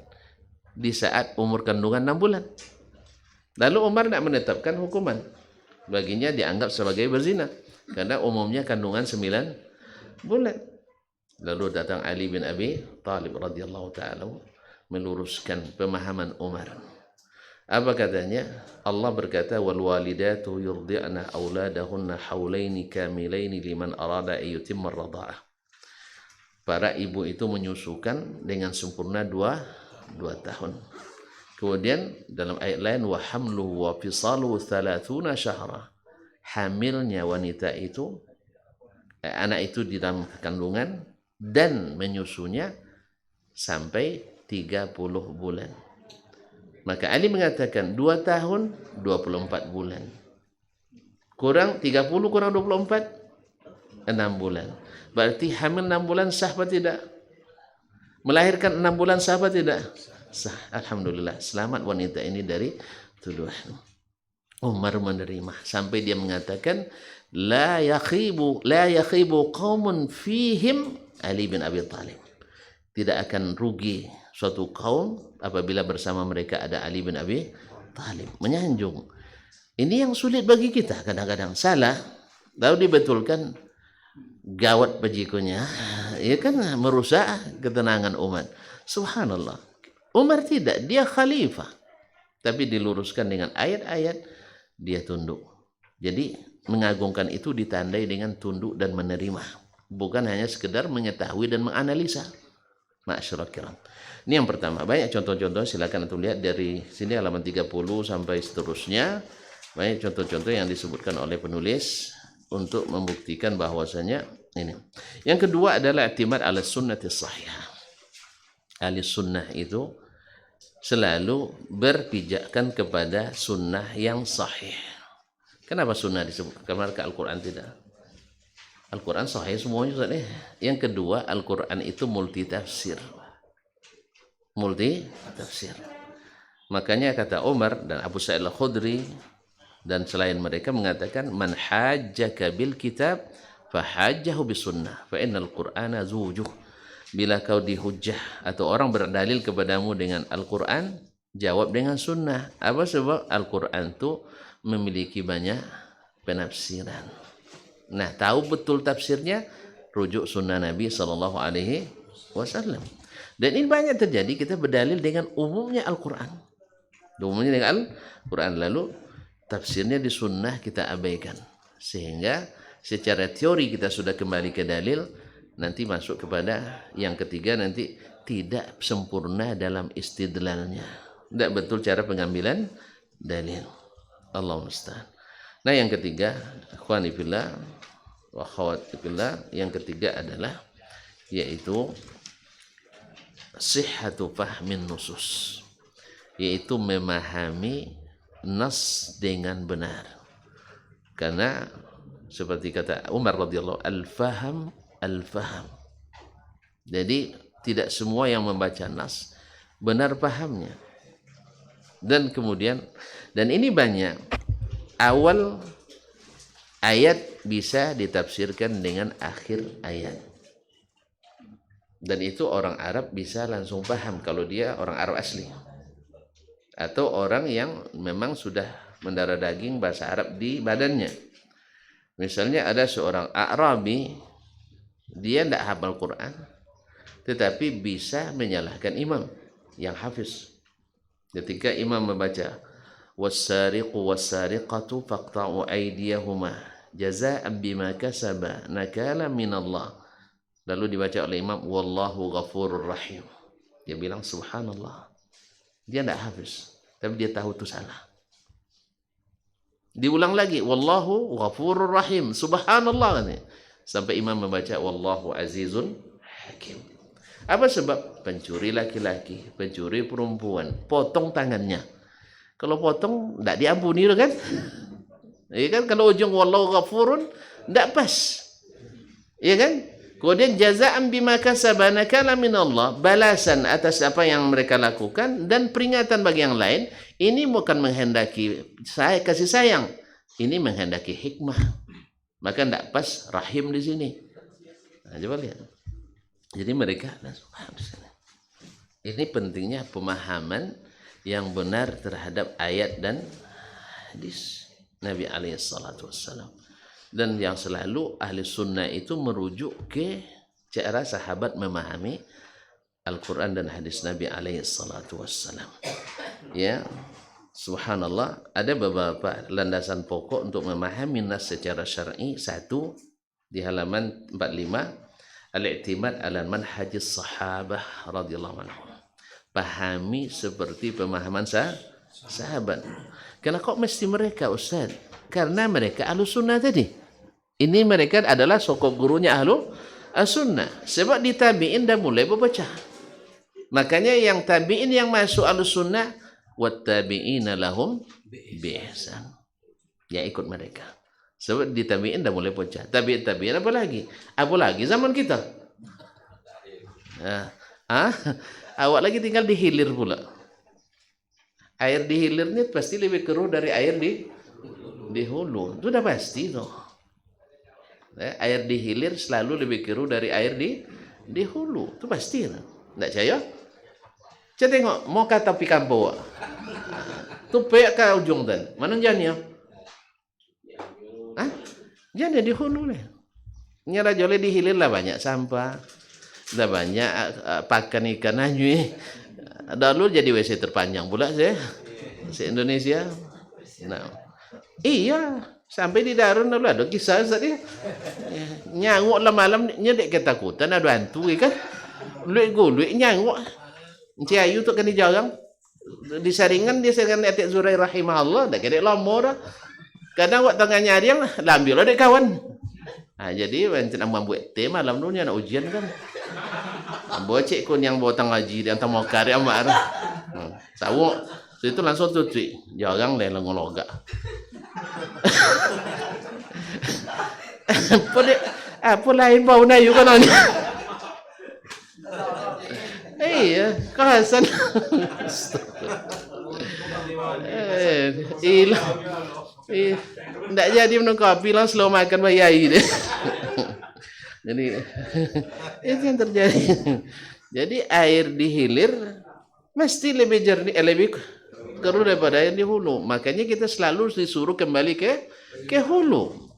di saat umur kandungan 6 bulan. Lalu Umar tidak menetapkan hukuman. Baginya dianggap sebagai berzina karena umumnya kandungan 9 bulan. Lalu datang Ali bin Abi Thalib radhiyallahu taala meluruskan pemahaman Umar. Apa katanya? Allah berkata, wal walidatu yurdi'na auladahunna haulaini kamilaini liman arada ayyutimma ar-radha'ah. Para ibu itu menyusukan dengan sempurna 2 tahun. Kemudian dalam ayat lain, wa hamluhu wa fisaluhu 30 syahra. Hamilnya wanita itu, anak itu di dalam kandungan dan menyusunya sampai 30 bulan. Maka Ali mengatakan 2 tahun 24 bulan. Kurang 30 kurang 24, 6 bulan. Berarti hamil 6 bulan sah apa tidak? Melahirkan 6 bulan sah apa tidak? Sah. Alhamdulillah, selamat wanita ini dari tuduhan. Umar menerima sampai dia mengatakan la yakhibu qaumun fihim Ali bin Abi Thalib. Tidak akan rugi suatu kaum apabila bersama mereka ada Ali bin Abi Thalib. Menyanjung. Ini yang sulit bagi kita kadang-kadang. Salah, lalu dibetulkan, gawat bajikunya. Ya kan, merusak ketenangan umat. Subhanallah. Umar tidak, dia khalifah. Tapi diluruskan dengan ayat-ayat, dia tunduk. Jadi mengagungkan itu ditandai dengan tunduk dan menerima. Bukan hanya sekedar mengetahui dan menganalisa. Ma'asyiral kiram. Ini yang pertama. Banyak contoh-contoh, silakan antum lihat dari sini halaman 30 sampai seterusnya. Banyak contoh-contoh yang disebutkan oleh penulis untuk membuktikan bahwasanya ini. Yang kedua adalah i'timad ala sunnati sahihah. Ahli sunnah itu selalu berpijakkan kepada sunnah yang sahih. Kenapa sunnah disebut? Karena Al-Quran tidak. Al-Quran sahih semuanya. Yang kedua, Al-Quran itu multi tafsir. Multi tafsir. Makanya kata Umar dan Abu Sa'id Al-Khudri dan selain mereka mengatakan, man hajjaka bil kitab fahajjahu bis sunnah fa innal Qur'ana zujuh. Bila kau dihujjah atau orang berdalil kepadamu dengan Al-Quran, jawab dengan sunnah. Apa sebab? Al-Quran itu memiliki banyak penafsiran. Nah, tahu betul tafsirnya, rujuk sunnah Nabi SAW. Dan ini banyak terjadi, kita berdalil dengan umumnya Al-Quran. Umumnya dengan Al-Quran, lalu tafsirnya di sunnah kita abaikan. Sehingga secara teori kita sudah kembali ke dalil, nanti masuk kepada yang ketiga, nanti tidak sempurna dalam istidlalnya. Tidak betul cara pengambilan dalil. Allah musta'an. Nah, yang ketiga, ikhwani fillah wa akhwati fillah, yang ketiga adalah yaitu sihhatu fahmin nusus, yaitu memahami nas dengan benar. Karena seperti kata Umar radhiyallahu, al-faham al-faham. Jadi tidak semua yang membaca nas benar pahamnya. Dan kemudian, dan ini banyak, awal ayat bisa ditafsirkan dengan akhir ayat. Dan itu orang Arab bisa langsung paham kalau dia orang Arab asli. Atau orang yang memang sudah mendarah daging bahasa Arab di badannya. Misalnya ada seorang Arabi, dia tidak hafal Quran, tetapi bisa menyalahkan imam yang hafiz. Ketika imam membaca, was-sariqu was-sariqatu faqta'u aydiyahuma jazaa'an bima kasaba nakala minallah. Lalu dibaca oleh imam, wallahu ghafurur rahim. Dia bilang subhanallah. Dia tidak hafiz, tapi dia tahu itu salah. Diulang lagi, wallahu ghafurur rahim, subhanallah. Sampai imam membaca, wallahu azizun hakim. Apa sebab? Pencuri laki-laki, pencuri perempuan, potong tangannya. Kalau potong, tidak diampuni kan? Iya kan? Kalau ujung wallahu ghafurun, tidak pas. Iya kan? Kemudian jazaan bima kasaba nakala minallah, balasan atas apa yang mereka lakukan dan peringatan bagi yang lain. Ini bukan menghendaki kasih sayang, Ini menghendaki hikmah, maka tidak pas rahim di sini. Nah, coba lihat. Jadi mereka ini pentingnya pemahaman yang benar terhadap ayat dan hadis Nabi alaihissalam. Dan yang selalu ahli sunnah itu merujuk ke cara sahabat memahami Al-Quran dan hadis Nabi alaihissalam. Ya, subhanallah, ada beberapa landasan pokok untuk memahami nas secara syar'i. Satu, di halaman 45, al-i'timad ala manhajis sahabah radhiyallahu anhum. Pahami seperti pemahaman sahabat. Karena kok mesti mereka, Ustaz? Karena mereka ahlu sunnah tadi. Ini mereka adalah sokok gurunya ahlu sunnah. Sebab di tabi'in dah mulai berpecah. Makanya yang tabi'in yang masuk ahlu sunnah, wat tabi'ina lahum bi ihsan. Ya ikut mereka. Sebab di tabi'in dah mulai pecah. Tabi'in apa lagi? Apa lagi zaman kita? Awak lagi tinggal di hilir pula. Air di hilir ini pasti lebih keruh dari air di hulu. Itu udah pasti tuh. Air di hilir selalu lebih keruh dari air di hulu. Itu pasti. Tidak percaya? Saya tengok, mau kata pikan bawa. Tu pek ke ujung dan. Mana jannya? Jannya di hulu lah. Nyara jole di hilir lah banyak sampah. Dah banyak pakan ikan anjui. Dulu jadi WC terpanjang pula saya. Se-Indonesia. Nah. Iya, sampai di Darun dulu ada kisah tadi. Nyanguk lah malam nyedek ketakutan ada hantu kan. Luik nyanguk. Encik Ayu tu kan dijarang. Di saringan dia saringan Atik Zurai rahimahullah dah kedek lama dah. Kadang waktu tengah nyari yang lambil ada kawan. Jadi macam nak buat teh malam tu nak ujian kan. Bawa cik kun yang bawa tang ngaji dia antara mau karya mak dah. Sawuk. So itu langsung tu cik. Jarang lain logak. Apa lain bau nayu kan ni? Iya, kasan. Tidak jadi minum kopi lah slow makan bayai deh. Jadi itu yang terjadi. Jadi air di hilir mesti lebih jernih, lebih keruh daripada air di hulu. Makanya kita selalu disuruh kembali ke hulu.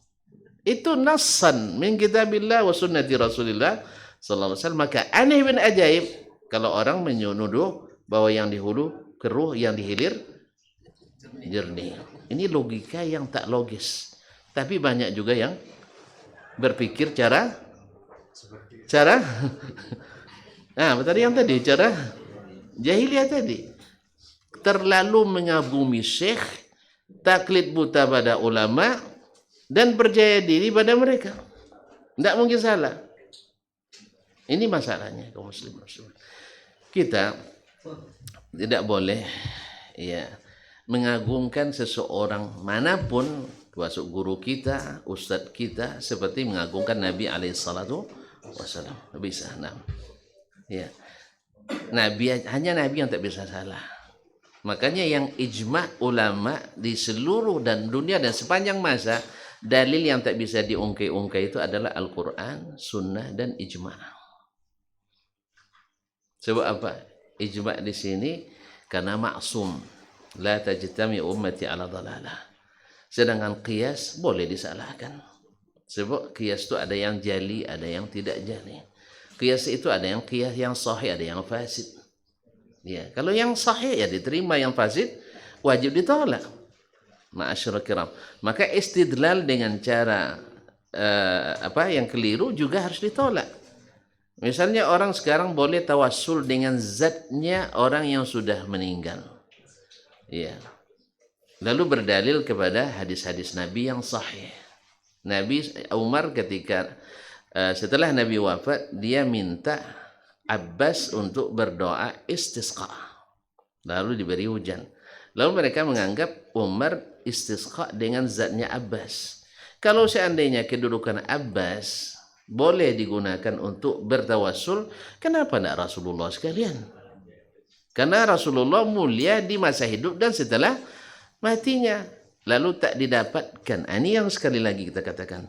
Itu nassan min kitabillah wa sunnati Rasulillah sallallahu alaihi wasallam. Maka aneh bin ajaib kalau orang menuduh bahwa yang di hulu keruh, yang di hilir jernih. Ini logika yang tak logis. Tapi banyak juga yang berpikir cara tadi yang tadi cara jahiliyah tadi. Terlalu mengagumi syekh, taklid buta pada ulama dan percaya diri pada mereka. Tidak mungkin salah. Ini masalahnya kaum muslimin. Kita tidak boleh mengagungkan seseorang manapun, termasuk guru kita, ustadz kita, seperti mengagungkan Nabi alaihissalatu wassalam. Bisa. Hanya Nabi yang tak bisa salah. Makanya yang ijma' ulama di seluruh dan dunia dan sepanjang masa, dalil yang tak bisa diungkai-ungkai itu adalah Al-Quran, Sunnah, dan ijma'. Sebab apa? Ijma' di sini karena maksum. La tajtami ummati ala dhalalah. Sedangkan qiyas boleh disalahkan. Sebab qiyas itu ada yang jali, ada yang tidak jali. Qiyas itu ada yang qiyas yang sahih, ada yang fasid. Ya, kalau yang sahih ya diterima, yang fasid wajib ditolak. Ma'asyiral kiram. Maka istidlal dengan cara yang keliru juga harus ditolak. Misalnya orang sekarang boleh tawassul dengan zatnya orang yang sudah meninggal. Ya. Lalu berdalil kepada hadis-hadis Nabi yang sahih. Nabi Umar ketika setelah Nabi wafat, dia minta Abbas untuk berdoa istisqa. Lalu diberi hujan. Lalu mereka menganggap Umar istisqa dengan zatnya Abbas. Kalau seandainya kedudukan Abbas boleh digunakan untuk bertawassul, kenapa tidak Rasulullah sekalian? Karena Rasulullah mulia di masa hidup dan setelah matinya. lalu tak didapatkan. Ini yang sekali lagi kita katakan,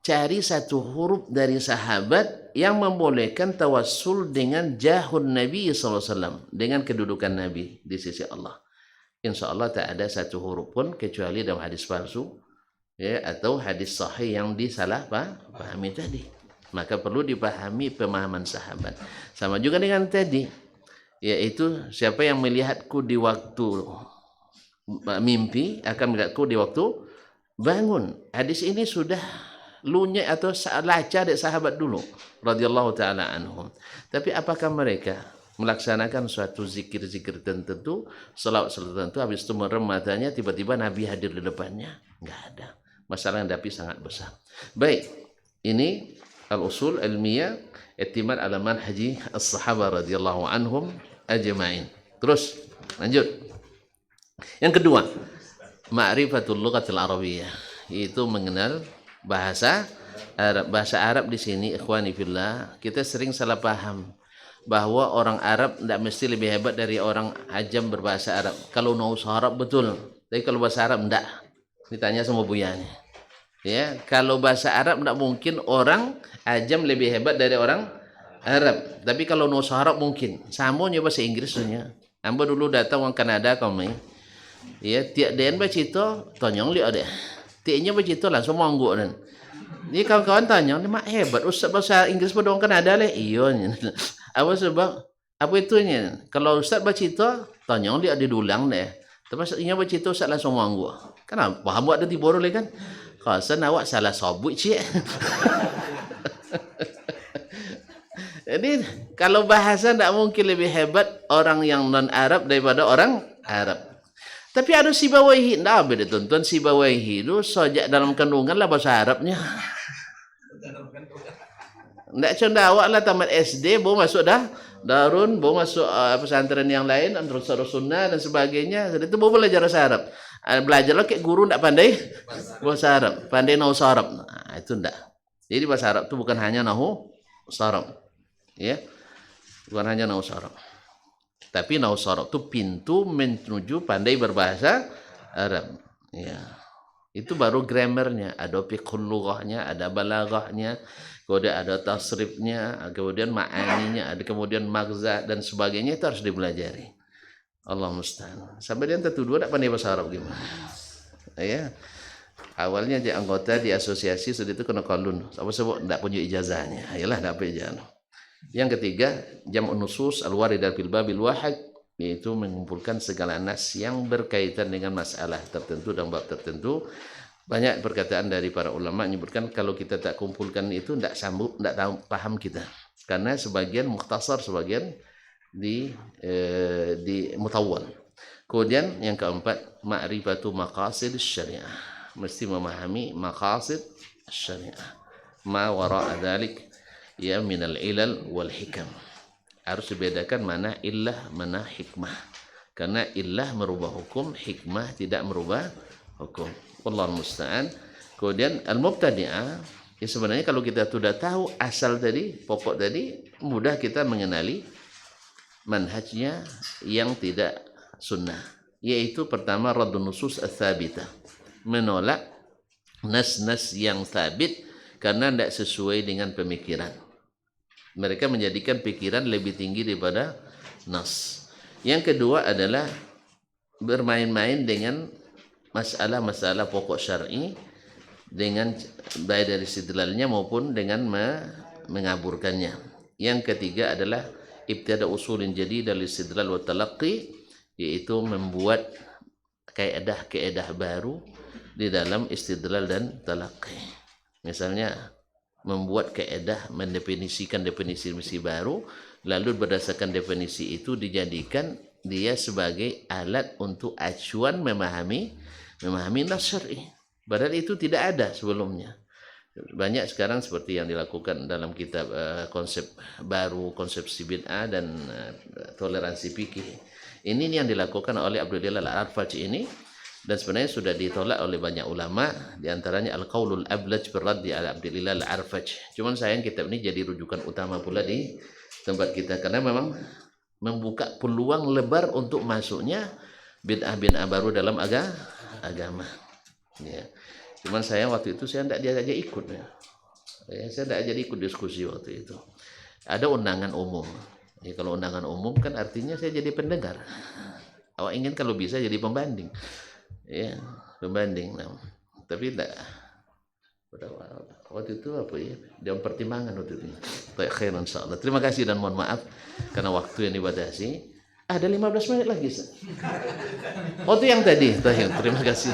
cari satu huruf dari sahabat yang membolehkan tawassul dengan jahun Nabi SAW, dengan kedudukan Nabi di sisi Allah. Insya Allah tak ada satu huruf pun kecuali dalam hadis palsu, ya, atau hadis sahih yang disalah pahami tadi. Maka perlu dipahami pemahaman sahabat. Sama juga dengan tadi, yaitu siapa yang melihatku di waktu mimpi akan melihatku di waktu bangun. Hadis ini sudah lunyek atau laca dari sahabat dulu radhiyallahu taala anhum. Tapi apakah mereka melaksanakan suatu zikir-zikir tertentu, selawat tertentu, habis itu merem matanya, tiba-tiba Nabi hadir di depannya? Enggak ada. Masalah yang tapi sangat besar. Baik, ini al-usul ilmiah i'timad ala manhaji as-sahabah radhiyallahu anhum ajma'in. Terus lanjut. Yang kedua, ma'rifatul lughatil arabiyyah, yaitu mengenal bahasa Arab. Bahasa Arab di sini ikhwani fillah, kita sering salah paham bahwa orang Arab tidak mesti lebih hebat dari orang ajam berbahasa Arab. Kalau nusa Arab betul, tapi kalau bahasa Arab tidak. Ditanya sama buyanya. Ya, kalau bahasa Arab tidak mungkin orang ajam lebih hebat dari orang Arab. Tapi kalau nusa Arab mungkin. Sama nya bahasa Inggrisnya. Amba dulu datang orang Kanada kami. Ya, tiap den baca itu tanyang li ada. Tiaknya baca itu langsung monggo dan. Jadi kawan-kawan tanya, "Ni mak hebat ustaz bahasa Inggris pada orang Kanada le." Iya. Apa sebab? Apa itunya? Kalau ustaz baca itu tanyang li ada dulang deh. Tapi inya baca itu ustaz langsung monggo. Kenapa? Paham buat ada tibor le kan? Kasan awak salah sabut cik. Jadi kalau bahasa tidak mungkin lebih hebat orang yang non Arab daripada orang Arab. Tapi ada Sibawaihi, tidak beda tuan-tuan. Sibawaihi itu sejak dalam kandungan lah bahasa Arabnya. Tidak contoh awak lah tamat SD, baru masuk dah Darun, baru masuk pesantren yang lain, Ansarus Sunnah dan sebagainya. Jadi itu baru belajar bahasa Arab. Belajar lah kayak guru tidak pandai bahasa Arab, pandai nahu Arab. Nah, itu tidak. Jadi bahasa Arab itu bukan hanya nahu Arab, ya, bukan hanya nahu Arab. Tapi nahu Arab itu pintu menuju pandai berbahasa Arab. Ya, itu baru grammarnya, ada fiqhul lughahnya, ada balaghahnya, kemudian ada tasrifnya, kemudian ma'aninya, ada kemudian magza dan sebagainya, itu harus dipelajari. Allah musta'an. Sampai dia tertuduh tak pandai bahasa Arab gimana? Ya. Awalnya dia anggota di asosiasi sudah itu kena kalun. Apa sebab tidak punya ijazahnya? Ayolah dapat ijazah. Yang ketiga, jam'un nusus al-waridah fil babil wahid, yaitu mengumpulkan segala nas yang berkaitan dengan masalah tertentu dan bab tertentu. Banyak perkataan dari para ulama menyebutkan kalau kita tak kumpulkan itu tidak sambung, tidak tahu paham kita. Karena sebagian mukhtasar, sebagian di mutawwal. Kemudian yang keempat, ma'rifatu maqasid syariah. Mesti memahami maqasid syariah. Ma wara'a dzalik ya minal ilal wal hikam. Harus dibedakan mana illah, mana hikmah. Karena illah merubah hukum, hikmah tidak merubah hukum. Wallahu musta'an. Kemudian al-mubtadi'ah, ya sebenarnya kalau kita sudah tahu asal tadi, pokok tadi, mudah kita mengenali manhajnya yang tidak sunnah. Yaitu pertama raddun nusus ats-tsabitah. Menolak nas-nas yang sabit karena tidak sesuai dengan pemikiran. Mereka menjadikan pikiran lebih tinggi daripada nas. Yang kedua adalah bermain-main dengan masalah-masalah pokok syar'i dengan baik dari istidlalnya maupun dengan mengaburkannya. Yang ketiga adalah ibtada usulin jadid dari istidlal wa talaqqi, yaitu membuat kaedah-kaedah baru di dalam istidlal dan talaqqi. Misalnya membuat kaedah, mendefinisikan definisi baru, lalu berdasarkan definisi itu dijadikan dia sebagai alat untuk acuan memahami nas syar'i. Padahal itu tidak ada sebelumnya. Banyak sekarang seperti yang dilakukan dalam kitab konsep baru, konsepsi bid'ah dan toleransi fikih. Ini yang dilakukan oleh Abdullah Al-Arfaj ini, dan sebenarnya sudah ditolak oleh banyak ulama, di antaranya Al-Qaulul Ablaj Birraddi ala Abdullah Al-Arfaj. Cuman sayang kitab ini jadi rujukan utama pula di tempat kita karena memang membuka peluang lebar untuk masuknya bid'ah baru dalam agama. Ya. Cuman saya waktu itu saya tidak diajak ikut ya. Saya tidak jadi ikut diskusi waktu itu. Ada undangan umum. Ya, kalau undangan umum kan artinya saya jadi pendengar. Awak ingin kalau bisa jadi pembanding. Ya, pembanding. Nah, tapi tidak. Waktu itu apa ya? Dalam pertimbangan waktu itu. Baik, khair insyaallah. Terima kasih dan mohon maaf karena waktu yang dibatasi. Ada 15 menit lagi. Waktu yang tadi. Terima kasih.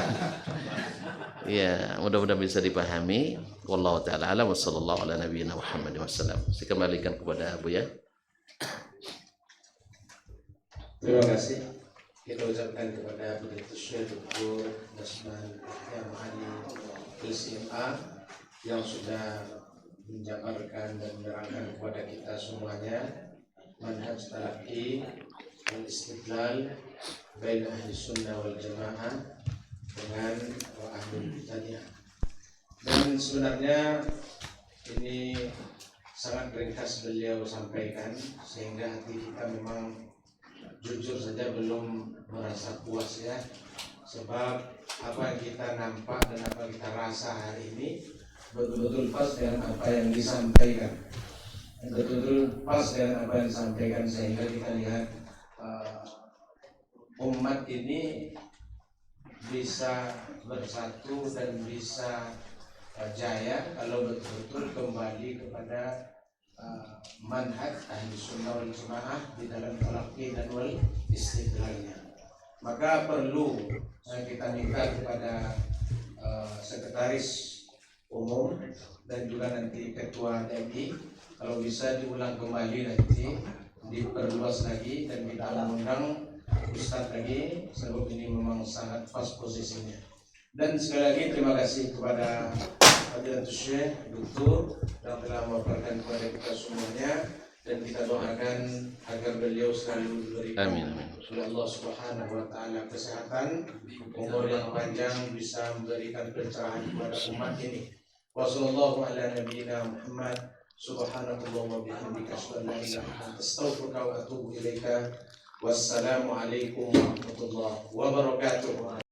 Ya, mudah-mudahan bisa dipahami. Wallahu taala alam wa sallallahu ala nabiyyina Muhammad wasallam. Saya kembalikan kepada Abu ya. Terima kasih. Kita ucapkan kepada Fadilatul Syekh Dr. Dasman yang Ali LCMA yang sudah menjabarkan dan menerangkan kepada kita semuanya manhaj talaqi al-istidlal bain ahli sunnah wal jamaah dengan ahlul bid'ah. Dan sebenarnya ini sangat ringkas beliau sampaikan sehingga hati kita memang jujur saja belum merasa puas ya, sebab apa yang kita nampak dan apa yang kita rasa hari ini betul-betul pas dengan apa yang disampaikan, betul-betul pas dengan apa yang disampaikan, sehingga kita lihat umat ini bisa bersatu dan bisa jaya kalau betul-betul kembali kepada manhaj ahli sunnah wal jamaah di dalam talaqi dan wal istidlalnya. Maka perlu kita minta kepada sekretaris umum dan juga nanti ketua TMI kalau bisa diulang kembali nanti, diperluas lagi dan kita undang Ustadz lagi, sebab ini memang sangat pas posisinya. Dan sekali lagi terima kasih kepada Fadilatul Syekh Dr. yang telah memaparkan kepada kita semuanya, dan kita doakan agar beliau selalu diberikan oleh Allah Subhanahu wa taala kesehatan, umur yang panjang, bisa memberikan pencerahan kepada umat ini. Wassallallahu ala nabiyyina Muhammad. Subhanallahi wa bihamdika asyhadu an la ilaha illa anta astaghfiruka wa atubu ilaika. Wassalamualaikum warahmatullahi wabarakatuh.